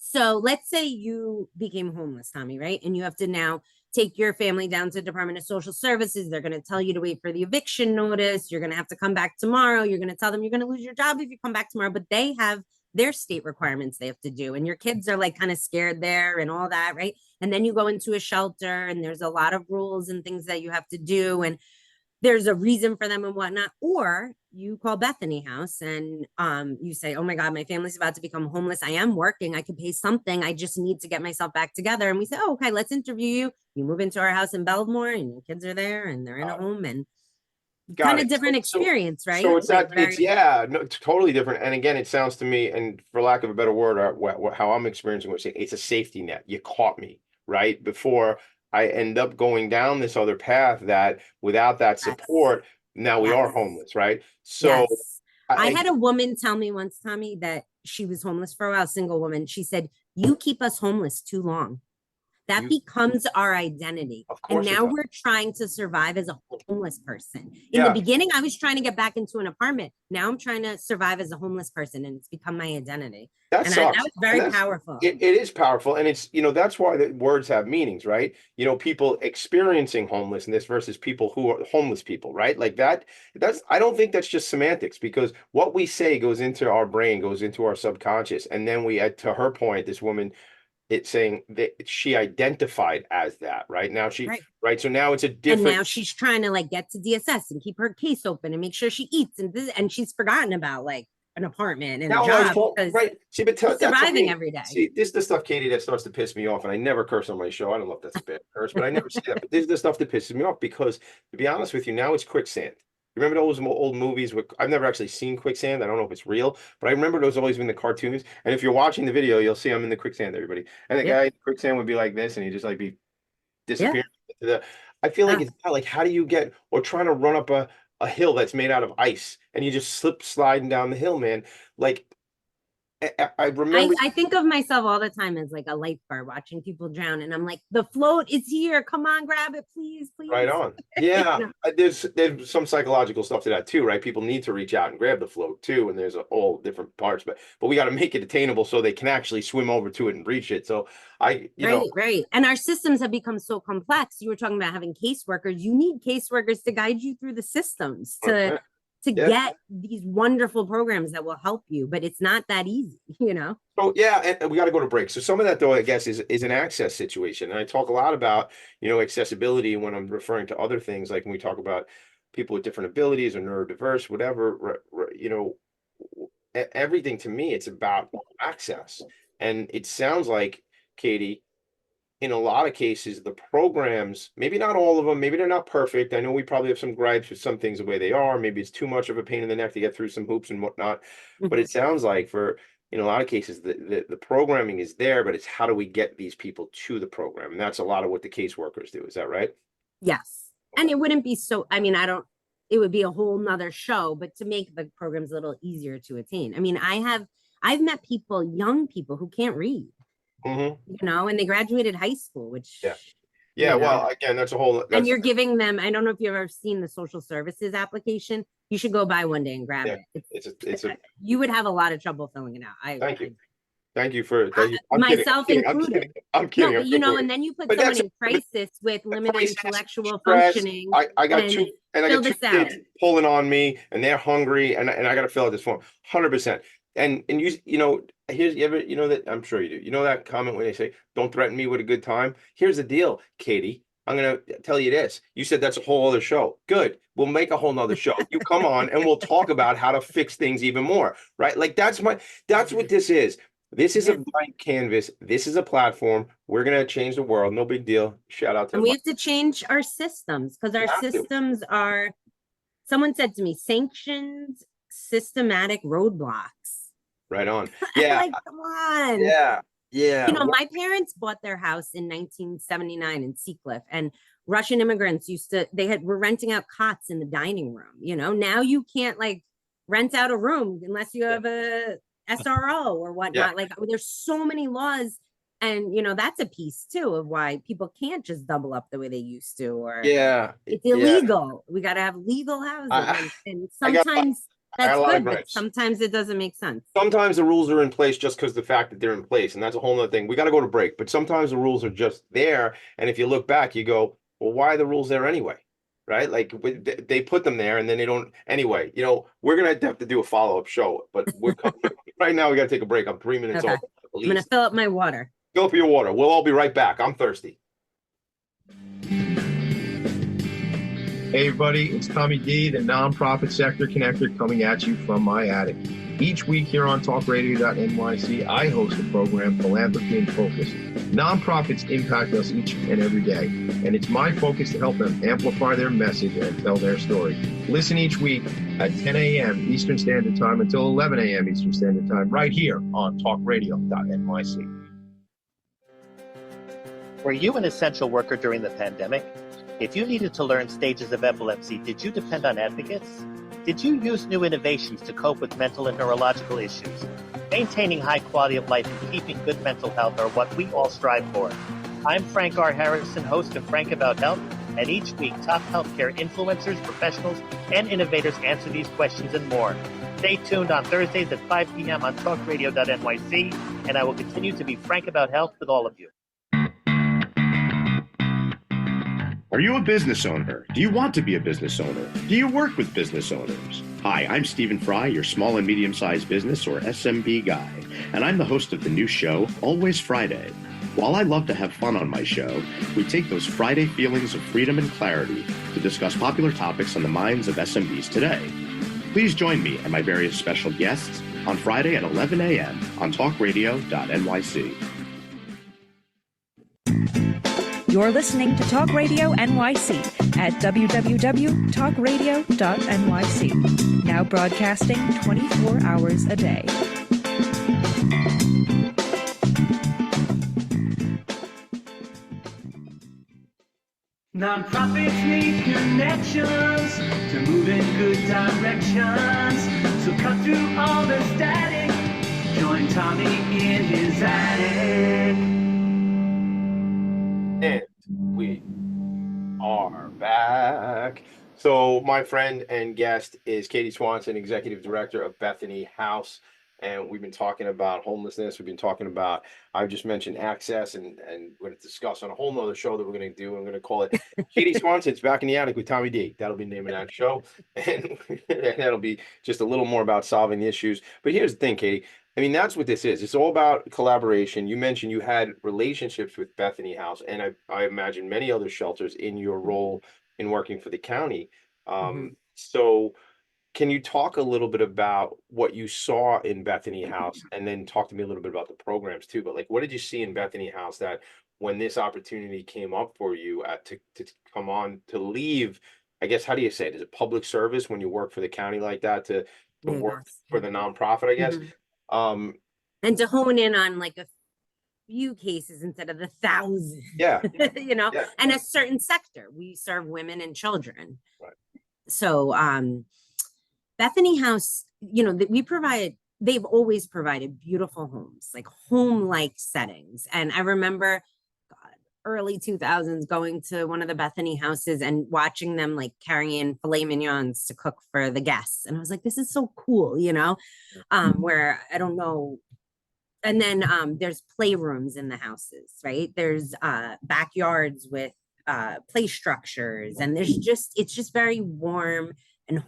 So let's say you became homeless, Tommy, right? And you have to now take your family down to Department of Social Services. They're going to tell you to wait for the eviction notice. You're going to have to come back tomorrow. You're going to tell them you're going to lose your job if you come back tomorrow, but they have their state requirements they have to do. And your kids are like kind of scared there and all that, right? And then you go into a shelter and there's a lot of rules and things that you have to do. And there's a reason for them and whatnot. Or you call Bethany House and you say, oh my God, my family's about to become homeless. I am working. I could pay something. I just need to get myself back together. And we say, oh, okay, let's interview you. You move into our house in Belmore and your kids are there and they're in a home and kind of different experience, right? So it's like that, it's, yeah, no, it's totally different. And again, it sounds to me, and for lack of a better word, how I'm experiencing what's saying, it's a safety net. You caught me, right? Before I end up going down this other path that without that support, now we are homeless, right? So I had a woman tell me once, Tommy, that she was homeless for a while, single woman. She said, you keep us homeless too long. That becomes our identity. And now we're trying to survive as a homeless person. In the beginning, I was trying to get back into an apartment. Now I'm trying to survive as a homeless person and it's become my identity. That was very powerful. It is powerful. And it's, that's why the words have meanings, right? People experiencing homelessness versus people who are homeless people, right? Like I don't think that's just semantics, because what we say goes into our brain, goes into our subconscious. And then to her point, this woman, it's saying that she identified as that, right? Now right. So now it's a different. And now she's trying to get to DSS and keep her case open and make sure she eats and she's forgotten about an apartment and a job. Right. See, but surviving every day. See, this is the stuff, Katie, that starts to piss me off. And I never curse on my show. I don't know if that's a bad curse, but I never say that. But this is the stuff that pisses me off because, to be honest with you, now it's quicksand. You remember those old movies I've never actually seen quicksand. I don't know if it's real, but I remember those always in the cartoons. And if you're watching the video, you'll see I'm in the quicksand, everybody. And the guy in quicksand would be like this, and he'd just be disappearing. I feel like it's not how do you get, or trying to run up a hill that's made out of ice and you just sliding down the hill, man. I remember. I think of myself all the time as a lifeguard watching people drown, and I'm like, the float is here. Come on, grab it, please. Right on. Yeah, there's some psychological stuff to that too, right? People need to reach out and grab the float too, and there's all different parts, but we got to make it attainable so they can actually swim over to it and reach it. So right. And our systems have become so complex. You were talking about having caseworkers. You need caseworkers to guide you through the systems to get these wonderful programs that will help you, but it's not that easy, So and we got to go to break. So some of that, though, I guess is an access situation. And I talk a lot about, accessibility when I'm referring to other things, like when we talk about people with different abilities or neurodiverse, whatever, everything to me, it's about access. And it sounds like, Katie, in a lot of cases, the programs, maybe not all of them, maybe they're not perfect. I know we probably have some gripes with some things the way they are. Maybe it's too much of a pain in the neck to get through some hoops and whatnot. But it sounds like in a lot of cases, the programming is there, but it's how do we get these people to the program? And that's a lot of what the caseworkers do. Is that right? Yes. And it wouldn't be it would be a whole nother show, but to make the programs a little easier to attain. I've met young people who can't read. Mm-hmm. And they graduated high school, which well, again, that's a whole and you're giving them, I don't know if you've ever seen the social services application. You should go by one day and grab it. You would have a lot of trouble filling it out. Thank you for myself included. I'm kidding. But and then you put someone in crisis with limited intellectual functioning. I got two kids pulling on me, and they're hungry, and I got to fill out this form 100%. And here's that I'm sure you do. That comment when they say, "Don't threaten me with a good time." Here's the deal, Katie. I'm gonna tell you this. You said that's a whole other show. Good. We'll make a whole nother show. You come on and we'll talk about how to fix things even more. Right? That's what this is. This is a blank canvas. This is a platform. We're gonna change the world. No big deal. Shout out to. And we have to change our systems because our systems are. Someone said to me, sanctions, systematic roadblocks. Right on. Yeah. Come on. Yeah. My parents bought their house in 1979 in Seacliff, and Russian immigrants were renting out cots in the dining room. Now you can't rent out a room unless you have a SRO or whatnot. There's so many laws, and that's a piece too of why people can't just double up the way they used to, or it's illegal. We got to have legal housing, and sometimes That's a lot of good, but gripes. sometimes it doesn't make sense. Sometimes the rules are in place just because the fact that they're in place, and that's a whole nother thing. We got to go to break, but sometimes the rules are just there, and if you look back, you go, well, why are the rules there anyway? Right? Like they put them there, and then they don't. Anyway, we're gonna have to do a follow-up show, but we're right now. We got to take a break. I'm 3 minutes Okay. over. At I'm gonna least. fill up my water. Fill up your water. We'll all be right back. I'm thirsty. Hey everybody, it's Tommy D, the nonprofit sector connector, coming at you from my attic. Each week here on talkradio.nyc, I host the program Philanthropy and Focus. Nonprofits impact us each and every day, and it's my focus to help them amplify their message and tell their story. Listen each week at 10 a.m. Eastern Standard Time until 11 a.m. Eastern Standard Time, right here on talkradio.nyc. Were you an essential worker during the pandemic? If you needed to learn stages of epilepsy, did you depend on advocates? Did you use new innovations to cope with mental and neurological issues? Maintaining high quality of life and keeping good mental health are what we all strive for. I'm Frank R. Harrison, host of Frank About Health, and each week top healthcare influencers, professionals, and innovators answer these questions and more. Stay tuned on Thursdays at 5 p.m. on talkradio.nyc, and I will continue to be frank about health with all of you. Are you a business owner? Do you want to be a business owner? Do you work with business owners? Hi, I'm Stephen Fry, your small and medium-sized business or SMB guy, and I'm the host of the new show, Always Friday. While I love to have fun on my show, we take those Friday feelings of freedom and clarity to discuss popular topics on the minds of SMBs today. Please join me and my various special guests on Friday at 11 a.m. on talkradio.nyc. You're listening to Talk Radio NYC at www.talkradio.nyc. Now broadcasting 24 hours a day. Nonprofits need connections to move in good directions. So cut through all the static. Join Tommy in his attic. And we are back. So my friend and guest is Katie Swanson, Executive Director of Bethany House. And we've been talking about homelessness. We've been talking about, I've just mentioned access, and we're going to discuss on a whole nother show that we're going to do. I'm going to call it Katie Swanson's Back in the Attic with Tommy D. That'll be the name of that show. And that'll be just a little more about solving the issues. But here's the thing, Katie. I mean, that's what this is. It's all about collaboration. You mentioned you had relationships with Bethany House, and I imagine many other shelters in your role in working for the county. So can you talk a little bit about what you saw in Bethany House, and then talk to me a little bit about the programs too? But like, what did you see in Bethany House that when this opportunity came up for you to come on to leave, I guess, how do you say it? Is it public service when you work for the county like that to work for the nonprofit, I guess? And to hone in on like a few cases instead of the thousands. Yeah. And a certain sector. We serve women and children. Right. So Bethany House, they've always provided beautiful homes, like home-like settings. And I remember early 2000s going to one of the Bethany houses and watching them like carrying filet mignons to cook for the guests. And I was like, this is so cool, where I don't know. And then there's playrooms in the houses, right? There's backyards with play structures, and it's just very warm and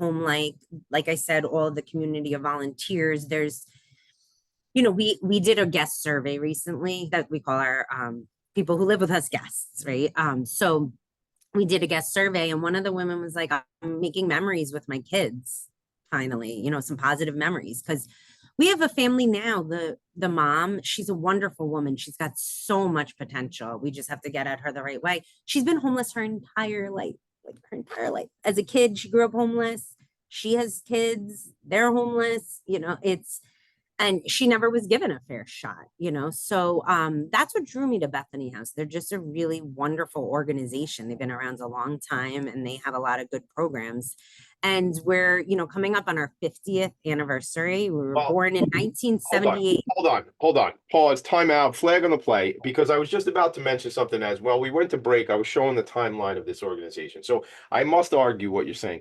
like I said, all the community of volunteers. There's, we did a guest survey recently that we call our people who live with us guests, right? So we did a guest survey, and one of the women was like, I'm making memories with my kids, finally, some positive memories, because we have a family now. The mom, she's a wonderful woman. She's got so much potential. We just have to get at her the right way. She's been homeless her entire life. As a kid, she grew up homeless. She has kids, they're homeless, and she never was given a fair shot, So that's what drew me to Bethany House. They're just a really wonderful organization. They've been around a long time, and they have a lot of good programs. And we're, coming up on our 50th anniversary. We were born in 1978. Hold on. Pause, time out, flag on the play, because I was just about to mention something as well. We went to break. I was showing the timeline of this organization. So I must argue what you're saying.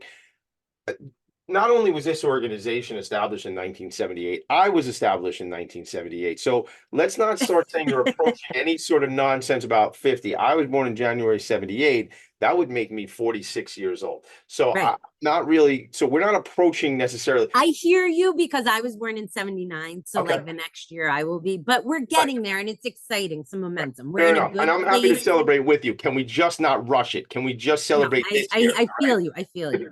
not only was this organization established in 1978, I was established in 1978. So let's not start saying you're approaching any sort of nonsense about 50. I was born in January 78. That would make me 46 years old. So Right. not really. So we're not approaching necessarily. I hear you because I was born in 79. So Okay. like the next year I will be, but we're getting there and it's exciting, some momentum. We're Fair in a enough. good And I'm happy to place. celebrate with you. Can we just not rush it? Can we just No, celebrate this year? I feel you. I feel you.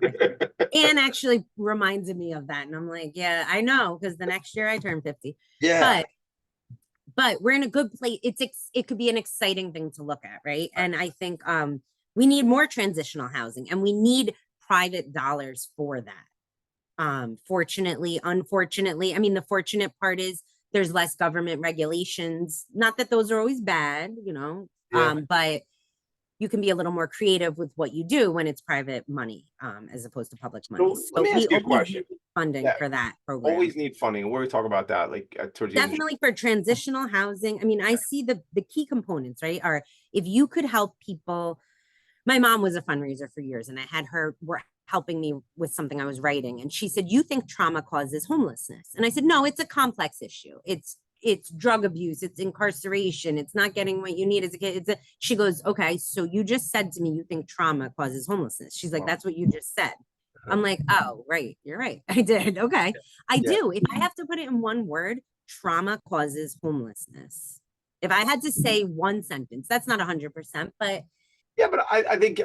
And actually reminded me of that. And I'm like, yeah, I know, because the next year I turn 50. Yeah. But we're in a good place. It could be an exciting thing to look at, right? And I think we need more transitional housing and we need private dollars for that. Fortunately, unfortunately, I mean, the fortunate part is there's less government regulations. Not that those are always bad, but you can be a little more creative with what you do when it's private money, as opposed to public money. So let me ask you a question. Funding for that program. Always need funding. And we're going to talk about that like towards the end. Definitely for transitional housing. I mean, I see the key components, right? Are if you could help people. My mom was a fundraiser for years and I had her helping me with something I was writing. And she said, you think trauma causes homelessness? And I said, no, it's a complex issue. It's drug abuse, it's incarceration, it's not getting what you need as a kid. She goes, okay, so you just said to me, you think trauma causes homelessness. She's like, that's what you just said. I'm like, oh, right. You're right. I did. Okay. I do. If I have to put it in one word, trauma causes homelessness. If I had to say one sentence, that's not 100%, but yeah, but I think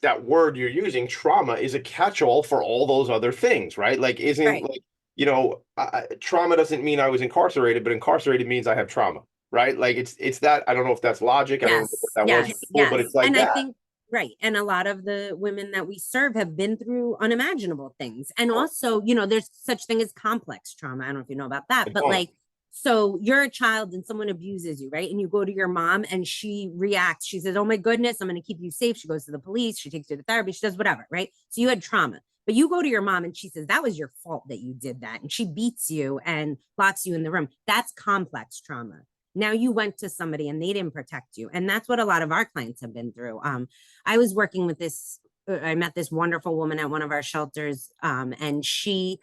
that word you're using, trauma, is a catch-all for all those other things, right? Like, trauma doesn't mean I was incarcerated, but incarcerated means I have trauma, right? Like it's that. I don't know if that's logic. I don't know if that was before, but it's like that. I think right. And a lot of the women that we serve have been through unimaginable things, and also, there's such thing as complex trauma. I don't know if you know about that, but like. So you're a child and someone abuses you, right? And you go to your mom and she reacts. She says, oh my goodness, I'm going to keep you safe. She goes to the police. She takes you to therapy. She does whatever, right? So you had trauma. But you go to your mom and she says, that was your fault that you did that. And she beats you and locks you in the room. That's complex trauma. Now you went to somebody and they didn't protect you. And that's what a lot of our clients have been through. I was working with I met this wonderful woman at one of our shelters, and she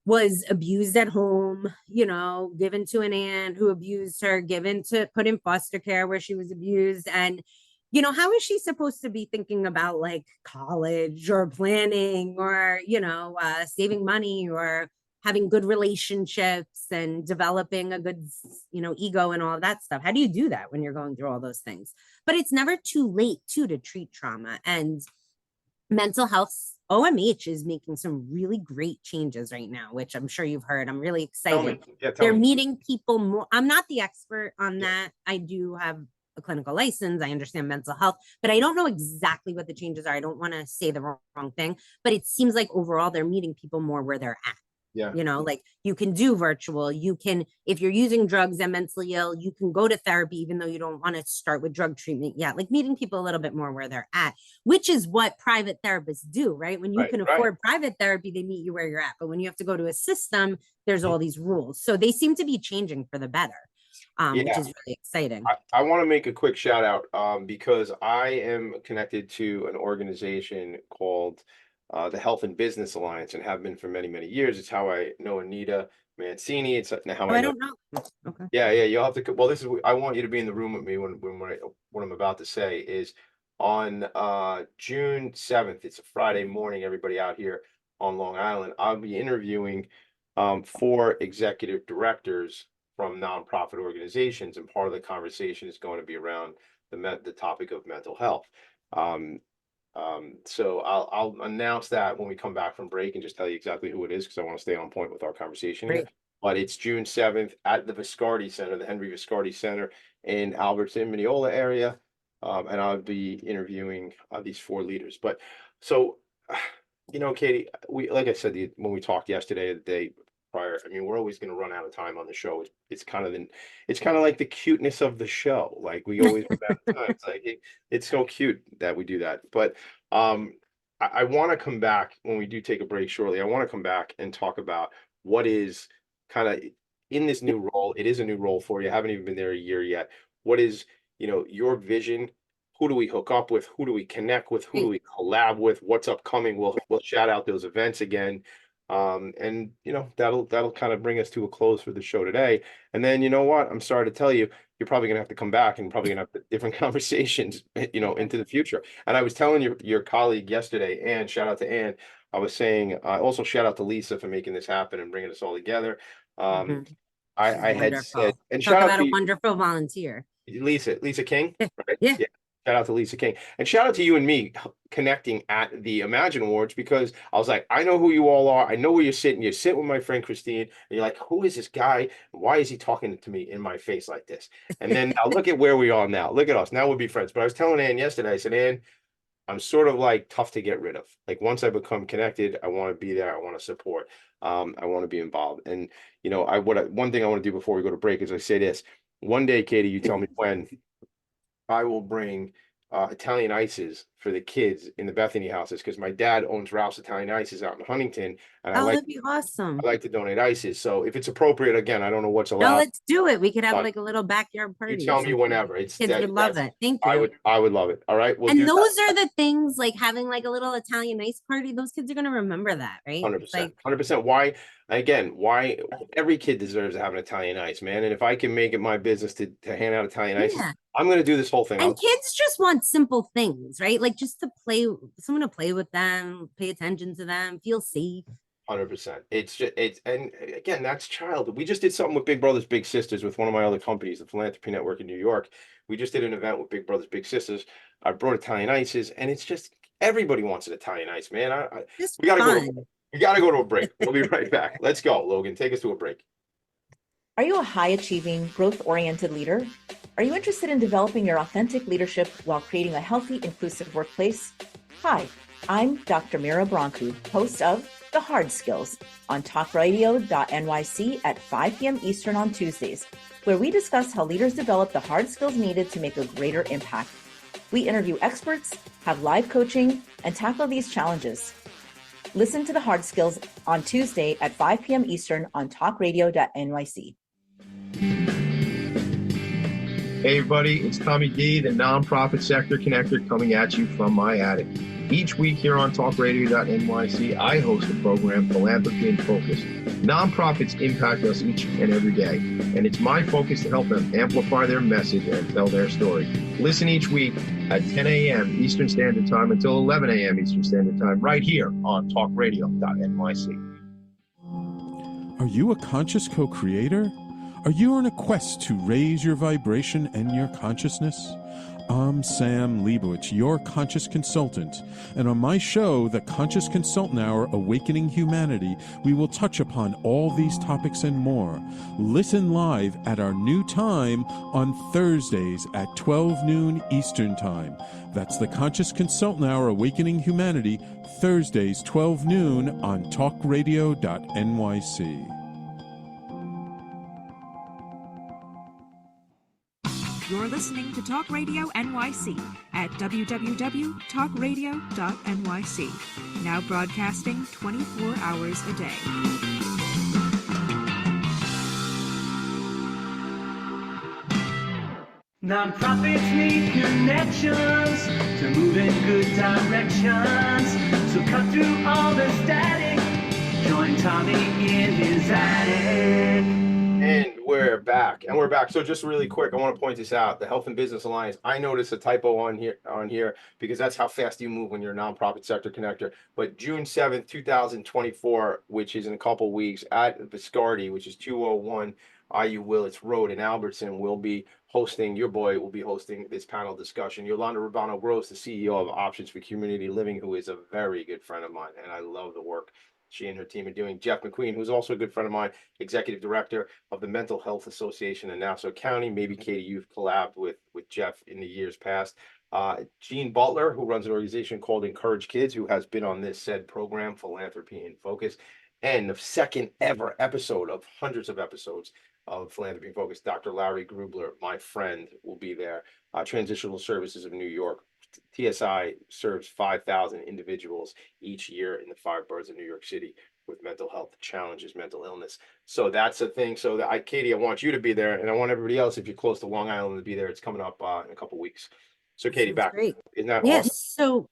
was abused at home, given to an aunt who abused her, put in foster care where she was abused. And, how is she supposed to be thinking about like college or planning or, saving money or having good relationships and developing a good, ego and all of that stuff? How do you do that when you're going through all those things? But it's never too late to treat trauma. And mental health, OMH is making some really great changes right now, which I'm sure you've heard. I'm really excited. They're meeting people more. I'm not the expert on that. I do have a clinical license. I understand mental health, but I don't know exactly what the changes are. I don't want to say the wrong thing, but it seems like overall they're meeting people more where they're at. Yeah. Like you can do virtual, if you're using drugs and mentally ill, you can go to therapy, even though you don't want to start with drug treatment yet, like meeting people a little bit more where they're at, which is what private therapists do, right? When you can afford private therapy, they meet you where you're at. But when you have to go to a system, there's all these rules. So they seem to be changing for the better, which is really exciting. I want to make a quick shout out because I am connected to an organization called the Health and Business Alliance and have been for many, many years. It's how I know Anita Mancini. It's how I don't know. Okay. Yeah. You'll have to. Well, I want you to be in the room with me when what I'm about to say is on June 7th. It's a Friday morning. Everybody out here on Long Island. I'll be interviewing 4 executive directors from nonprofit organizations, and part of the conversation is going to be around the topic of mental health. So I'll announce that when we come back from break and just tell you exactly who it is, because I want to stay on point with our conversation here. But it's June 7th at the Viscardi Center, the Henry Viscardi Center in Albertson, Mineola area. And I'll be interviewing these 4 leaders. But so, Katie, like I said, when we talked yesterday, the day prior, I mean, we're always going to run out of time on the show. It's kind of like the cuteness of the show. Like we always run out of time. It's like it's so cute that we do that. But I want to come back when we do take a break shortly. I want to come back and talk about what is kind of in this new role. It is a new role for you. I haven't even been there a year yet. What is your vision who do we hook up with, who do we connect with, who do we collab with, what's upcoming. We'll shout out those events again. And that'll kind of bring us to a close for the show today. And then you know what? I'm sorry to tell you, you're probably gonna have to come back and probably gonna have different conversations, into the future. And I was telling your colleague yesterday, Ann, shout out to Ann. I was saying, also shout out to Lisa for making this happen and bringing us all together. Mhm. I had Wonderful. said, and Talk shout out about to a you, wonderful volunteer. Lisa King, right? Yeah. Shout out to Lisa King. And shout out to you and me connecting at the Imagine Awards, because I was like, I know who you all are. I know where you're sitting. You sit with my friend Christine, and you're like, who is this guy? Why is he talking to me in my face like this? And then now look at where we are now. Look at us. Now we'll be friends. But I was telling Ann yesterday, I said, Ann, I'm sort of like tough to get rid of. Like once I become connected, I want to be there. I want to support. I want to be involved. And one thing I want to do before we go to break is I say this. One day, Katie, you tell me when I will bring Italian ices for the kids in the Bethany houses, because my dad owns Ralph's Italian Ices out in Huntington, and Oh, that'd be awesome. I like to donate ices. So if it's appropriate, again, I don't know what's No, allowed. let's do it. We could have But like a little backyard party. You tell or me something. whenever. It's Kids would love it. Thank you. I would love it. All right, we'll And do those that. are the things, like having like a little Italian ice party. Those kids are gonna remember that, right? 100%. Like 100%. Why? Again, why every kid deserves to have an Italian ice, man. And if I can make it my business to hand out Italian ices, Yeah. I'm going to do this whole thing. And kids just want simple things, right? Like just to play, someone to play with them, pay attention to them, feel safe. 100%. And again, that's childhood. We just did something with Big Brothers Big Sisters with one of my other companies, the Philanthropy Network in New York. We just did an event with Big Brothers Big Sisters. I brought Italian ices, and it's just everybody wants an Italian ice, man. We got to go. We got to go to a break. We'll be right back. Let's go, Logan. Take us to a break. Are you a high-achieving, growth-oriented leader? Are you interested in developing your authentic leadership while creating a healthy, inclusive workplace? Hi, I'm Dr. Mira Brancu, host of The Hard Skills on talkradio.nyc at 5 p.m. Eastern on Tuesdays, where we discuss how leaders develop the hard skills needed to make a greater impact. We interview experts, have live coaching, and tackle these challenges. Listen to The Hard Skills on Tuesday at 5 p.m. Eastern on talkradio.nyc. Hey everybody, it's Tommy D, the nonprofit sector connector, coming at you from my attic. Each week here on talkradio.nyc, I host the program Philanthropy and Phocus. Nonprofits impact us each and every day, and it's my focus to help them amplify their message and tell their story. Listen each week at 10 a.m. Eastern Standard Time until 11 a.m. Eastern Standard Time, right here on talkradio.nyc. Are you a conscious co-creator? Are you on a quest to raise your vibration and your consciousness? I'm Sam Leibowitz, your conscious consultant, and on my show, The Conscious Consultant Hour, Awakening Humanity, we will touch upon all these topics and more. Listen live at our new time on Thursdays at 12 noon Eastern Time. That's The Conscious Consultant Hour, Awakening Humanity, Thursdays 12 noon on talkradio.nyc. You're listening to Talk Radio NYC at www.talkradio.nyc. Now broadcasting 24 hours a day. Nonprofits need connections to move in good directions. So cut through all the static. Join Tommy in his attic. And we're back. So just really quick, I want to point this out. The Health and Business Alliance, I noticed a typo on here because that's how fast you move when you're a nonprofit sector connector. But June 7th, 2024, which is in a couple weeks, at Viscardi, which is 201 IU Willits Road in Albertson, your boy will be hosting this panel discussion. Yolanda Rubano Gross, the CEO of Options for Community Living, who is a very good friend of mine, and I love the work she and her team are doing. Jeff McQueen, who's also a good friend of mine, executive director of the Mental Health Association in Nassau County. Maybe Katie, you've collabed with Jeff in the years past. Gene Butler, who runs an organization called Encourage Kids, who has been on this said program, Philanthropy and Focus. And the second ever episode of hundreds of episodes of Philanthropy and Focus, Dr. Larry Grubler, my friend, will be there. Transitional Services of New York. TSI serves 5,000 individuals each year in the 5 boroughs of New York City with mental health challenges, mental illness. So that's a thing. So Katie, I want you to be there, and I want everybody else, if you're close to Long Island, to be there. It's coming up in a couple weeks. So Katie, Sounds back. great. Isn't that Yeah. awesome?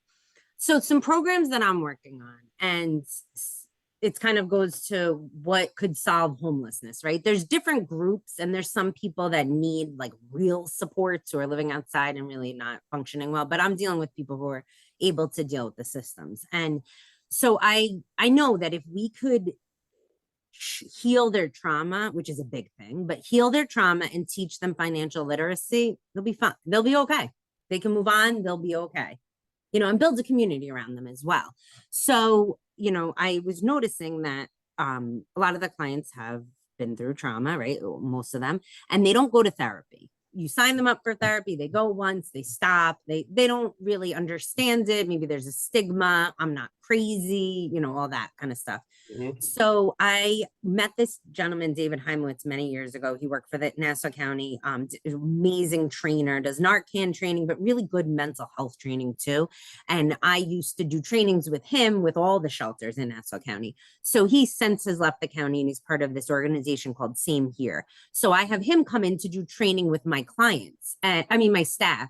So some programs that I'm working on, and it kind of goes to what could solve homelessness, right? There's different groups, and there's some people that need like real supports who are living outside and really not functioning well. But I'm dealing with people who are able to deal with the systems. And so I know that if we could heal their trauma, which is a big thing, but heal their trauma and teach them financial literacy, they'll be fine. They'll be okay. They can move on. They'll be okay, and build a community around them as well. So, I was noticing that a lot of the clients have been through trauma, right? Most of them, and they don't go to therapy. You sign them up for therapy, they go once, they stop, they don't really understand it. Maybe there's a stigma, I'm not crazy, all that kind of stuff. Mhm. So I met this gentleman, David Heimowitz, many years ago. He worked for the Nassau County, amazing trainer, does Narcan training, but really good mental health training too. And I used to do trainings with him with all the shelters in Nassau County. So he since has left the county and he's part of this organization called Same Here. So I have him come in to do training with my clients, my staff,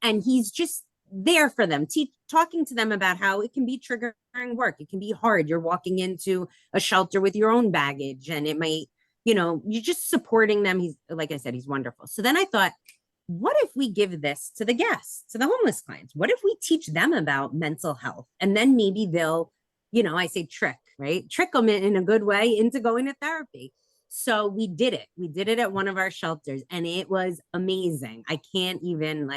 and he's just there for them, talking to them about how it can be triggering work. It can be hard. You're walking into a shelter with your own baggage, and it might, you're just supporting them. He's, like I said, he's wonderful. So then I thought, what if we give this to the guests, to the homeless clients? What if we teach them about mental health? And then maybe they'll, I say trick them in a good way into going to therapy. So we did it. We did it at one of our shelters, and it was amazing. I can't even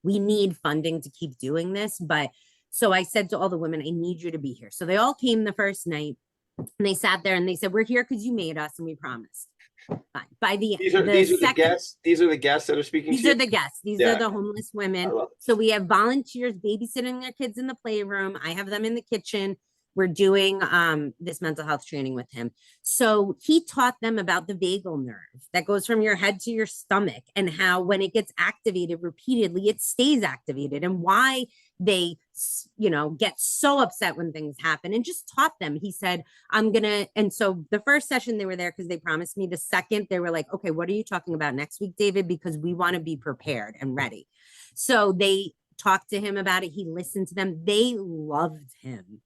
we need funding to keep doing this. But so I said to all the women, I need you to be here. So they all came the first night, and they sat there and they said, we're here because you made us and we promised. Fine. By these are the guests. These are the guests that are speaking. These are the guests. These are the homeless women. So we have volunteers babysitting their kids in the playroom. I have them in the kitchen. We're doing this mental health training with him. So he taught them about the vagal nerve that goes from your head to your stomach, and how when it gets activated repeatedly, it stays activated, and why they, get so upset when things happen, and just taught them. He said, and so the first session they were there because they promised me. The second they were like, okay, what are you talking about next week, David? Because we want to be prepared and ready. So they talked to him about it. He listened to them. They loved him.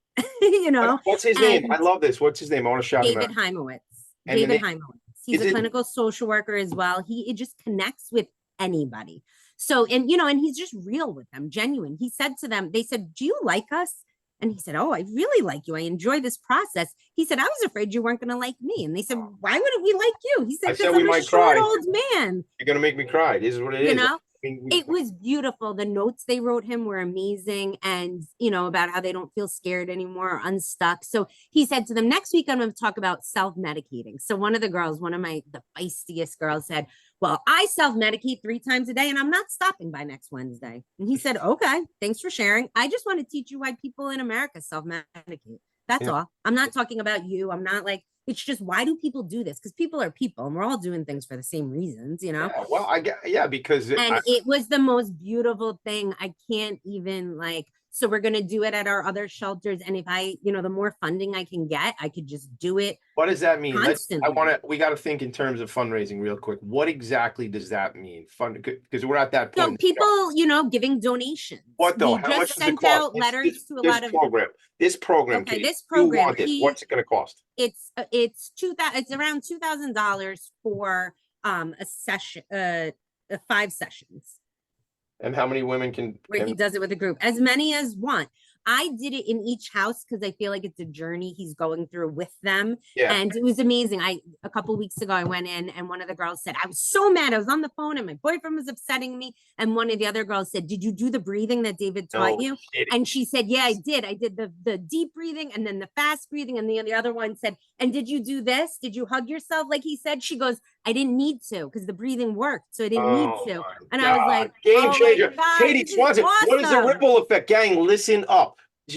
What's his name? I love this. What's his name? I want to shout him out. David Heimowitz. David Heimowitz. He's a clinical social worker as well. It just connects with anybody. So, and he's just real with them, genuine. He said to them, they said, do you like us? And he said, oh, I really like you. I enjoy this process. He said, I was afraid you weren't going to like me. And they said, why wouldn't we like you? He said, because I'm a short old man. You're going to make me cry. This is what it is. It was beautiful. The notes they wrote him were amazing, and about how they don't feel scared anymore or unstuck. So he said to them, next week I'm going to talk about self-medicating. So one of the feistiest girls said, well, I self-medicate 3 times a day and I'm not stopping by next Wednesday. And he said, okay, thanks for sharing. I just want to teach you why people in America self-medicate. That's all. I'm not talking about you. I'm not it's just, why do people do this? Because people are people, and we're all doing things for the same reasons, Yeah, well, because it was the most beautiful thing. I can't even so we're going to do it at our other shelters. And if I, the more funding I can get, I could just do it. What does that mean? Constantly. We got to think in terms of fundraising real quick. What exactly does that mean? Because we're at that point. So people, giving donations. What though? We How much just does it sent cost? out letters to a lot of This program. Okay, Katie, this program. What's it going to cost? It's around $2,000 for a session, 5 sessions. And how many women can? Where he does it with a group, as many as want. I did it in each house because I feel like it's a journey he's going through with them. Yeah. And it was amazing. A couple weeks ago, I went in and one of the girls said, I was so mad. I was on the phone and my boyfriend was upsetting me. And one of the other girls said, did you do the breathing that David taught you? And she said, yeah, I did. I did the deep breathing and then the fast breathing. And the other one said, and did you do this? Did you hug yourself? Like he said, she goes, I didn't need to because the breathing worked. So I didn't need to. And I was like, game changer. God, Katie Swanson, awesome. What is the ripple effect? Gang, listen up.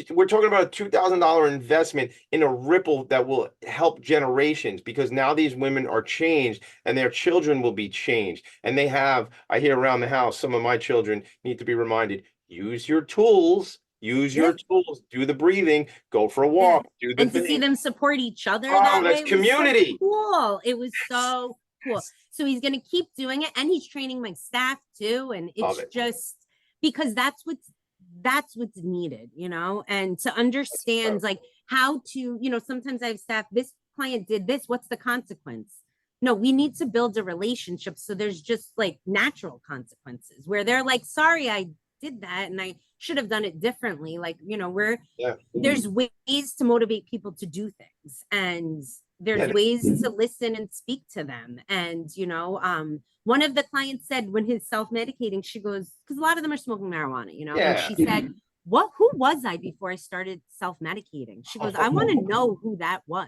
We're talking about a $2,000 investment in a ripple that will help generations, because now these women are changed and their children will be changed. And they have, I hear around the house, some of my children need to be reminded, use your tools. Use your tools, do the breathing, go for a walk, do the and to see them support each other. That's community. So cool. It was so cool. So he's going to keep doing it, and he's training my staff too. And it's just, because that's what's needed, you know, and to understand like how to, you know, sometimes I have staff, this client did this, what's the consequence? No, we need to build a relationship. So there's just like natural consequences where they're like, sorry, I did that and I should have done it differently. Like, you know, there's ways to motivate people to do things, and there's ways to listen and speak to them. And, you know, one of the clients said when he's self-medicating, she goes, because a lot of them are smoking marijuana, you know, and she said, who was I before I started self-medicating? She goes, I want to know who that was.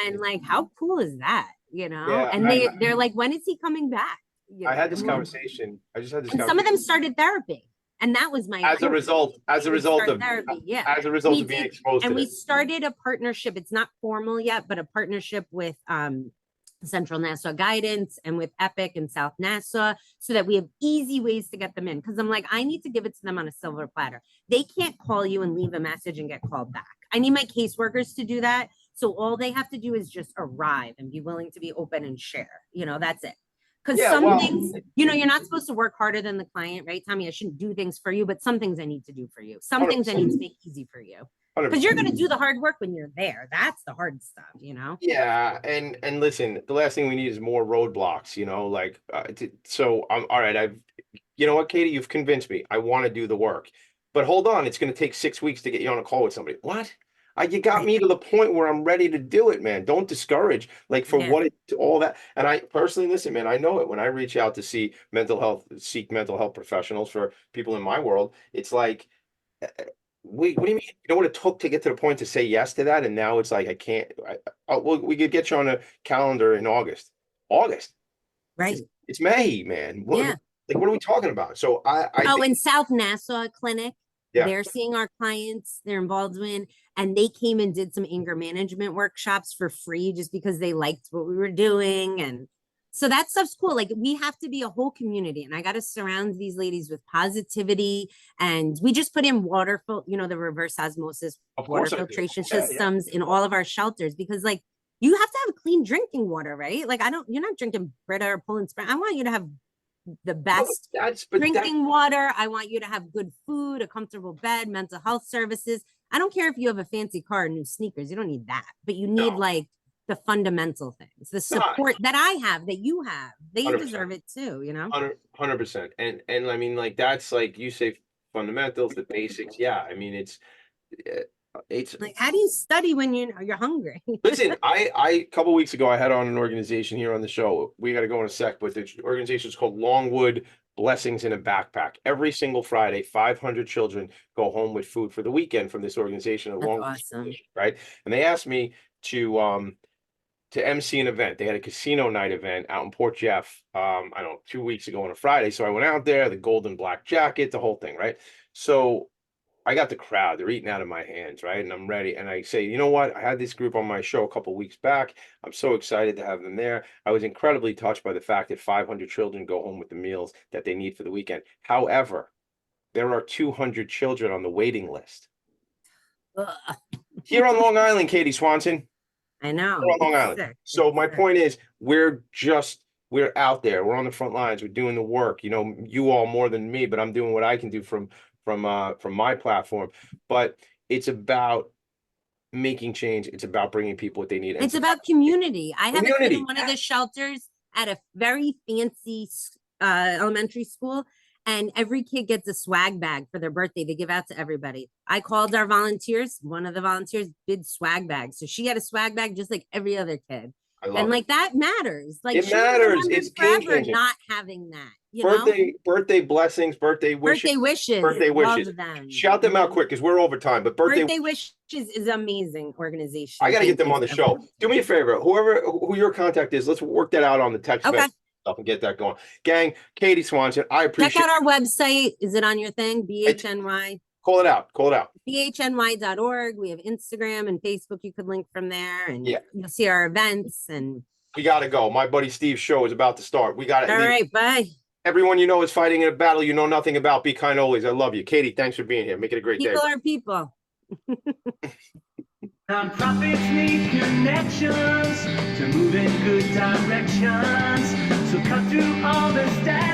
And like, how cool is that? You know, and they're like, when is he coming back? You I know? had this conversation. I just had this. And some of them started therapy, and that was my as a result of therapy. As a result of being exposed to and we this. started a partnership. It's not formal yet, but a partnership with Central Nassau Guidance and with Epic and South Nassau, so that we have easy ways to get them in. Because I'm like, I need to give it to them on a silver platter. They can't call you and leave a message and get called back. I need my caseworkers to do that. So all they have to do is just arrive and be willing to be open and share. You know, that's it. Because things, you know, you're not supposed to work harder than the client, right, Tommy? I shouldn't do things for you, but some things I need to do for you. Some 100%. Things I need to make easy for you. Because you're going to do the hard work when you're there. That's the hard stuff, you know? Yeah. And listen, the last thing we need is more roadblocks, you know, like, so I'm all right. You know what, Katie, you've convinced me. I want to do the work, but hold on. It's going to take 6 weeks to get you on a call with somebody. What? You got me to the point where I'm ready to do it, man. Don't discourage, like for all that. And I personally, listen, man, I know it when I reach out to seek mental health professionals for people in my world. It's like, what do you mean? You know what it took to get to the point to say yes to that? And now it's like, I can't, we could get you on a calendar in August, right? It's May, man. Like, what are we talking about? So in South Nassau Clinic. They're seeing our clients, their involvement, and they came and did some anger management workshops for free just because they liked what we were doing. And so that stuff's cool. Like, we have to be a whole community, and I got to surround these ladies with positivity. And we just put in the reverse osmosis water filtration systems in all of our shelters, because like, you have to have clean drinking water, right? Like, you're not drinking Brita or Poland Spring. I want you to have the best drinking water. I want you to have good food, a comfortable bed, mental health services. I don't care if you have a fancy car and new sneakers. You don't need that, but you need like the fundamental things, the support that I have, that you have. They 100%. Deserve it too, you know? 100%. And I mean, like, that's like you say, fundamentals, the basics. Yeah, I mean, it's like, how do you study when you're hungry? Listen, a couple of weeks ago, I had on an organization here on the show. We got to go in a sec, but the organization is called Longwood Blessings in a Backpack. Every single Friday, 500 children go home with food for the weekend from this organization. That's awesome. Right? And they asked me to MC an event. They had a casino night event out in Port Jeff, 2 weeks ago on a Friday. So I went out there, the gold and black jacket, the whole thing, right? So I got the crowd, they're eating out of my hands, right? And I'm ready. And I say, you know what? I had this group on my show a couple of weeks back. I'm so excited to have them there. I was incredibly touched by the fact that 500 children go home with the meals that they need for the weekend. However, there are 200 children on the waiting list. Here on Long Island, Katie Swanson. I know. Here on Long Island. So my point is, we're out there. We're on the front lines. We're doing the work. You know, you all more than me, but I'm doing what I can do from my platform. But it's about making change. It's about bringing people what they need. It's about community. I have a kid in one of the shelters at a very fancy elementary school, and every kid gets a swag bag for their birthday. They give out to everybody. I called our volunteers. One of the volunteers did swag bags, so she had a swag bag just like every other kid. And like, that matters. Like, it matters. It's forever not having that. Birthday blessings, birthday wishes. Shout them out quick because we're over time. But birthday wishes is an amazing organization. I got to get them on the show. Do me a favor, who your contact is, let's work that out on the text message stuff and get that going. Gang, Katie Swanson, I appreciate. Check out our website. Is it on your thing? BHNY. Call it out. BHNY.org. We have Instagram and Facebook. You could link from there, and you'll see our events. And we got to go. My buddy Steve's show is about to start. We got it. All right, bye. Everyone you know is fighting in a battle you know nothing about. Be kind always. I love you. Katie, thanks for being here. Make it a great day. People are people. Nonprofits need connections to move in good directions. So cut through all the static.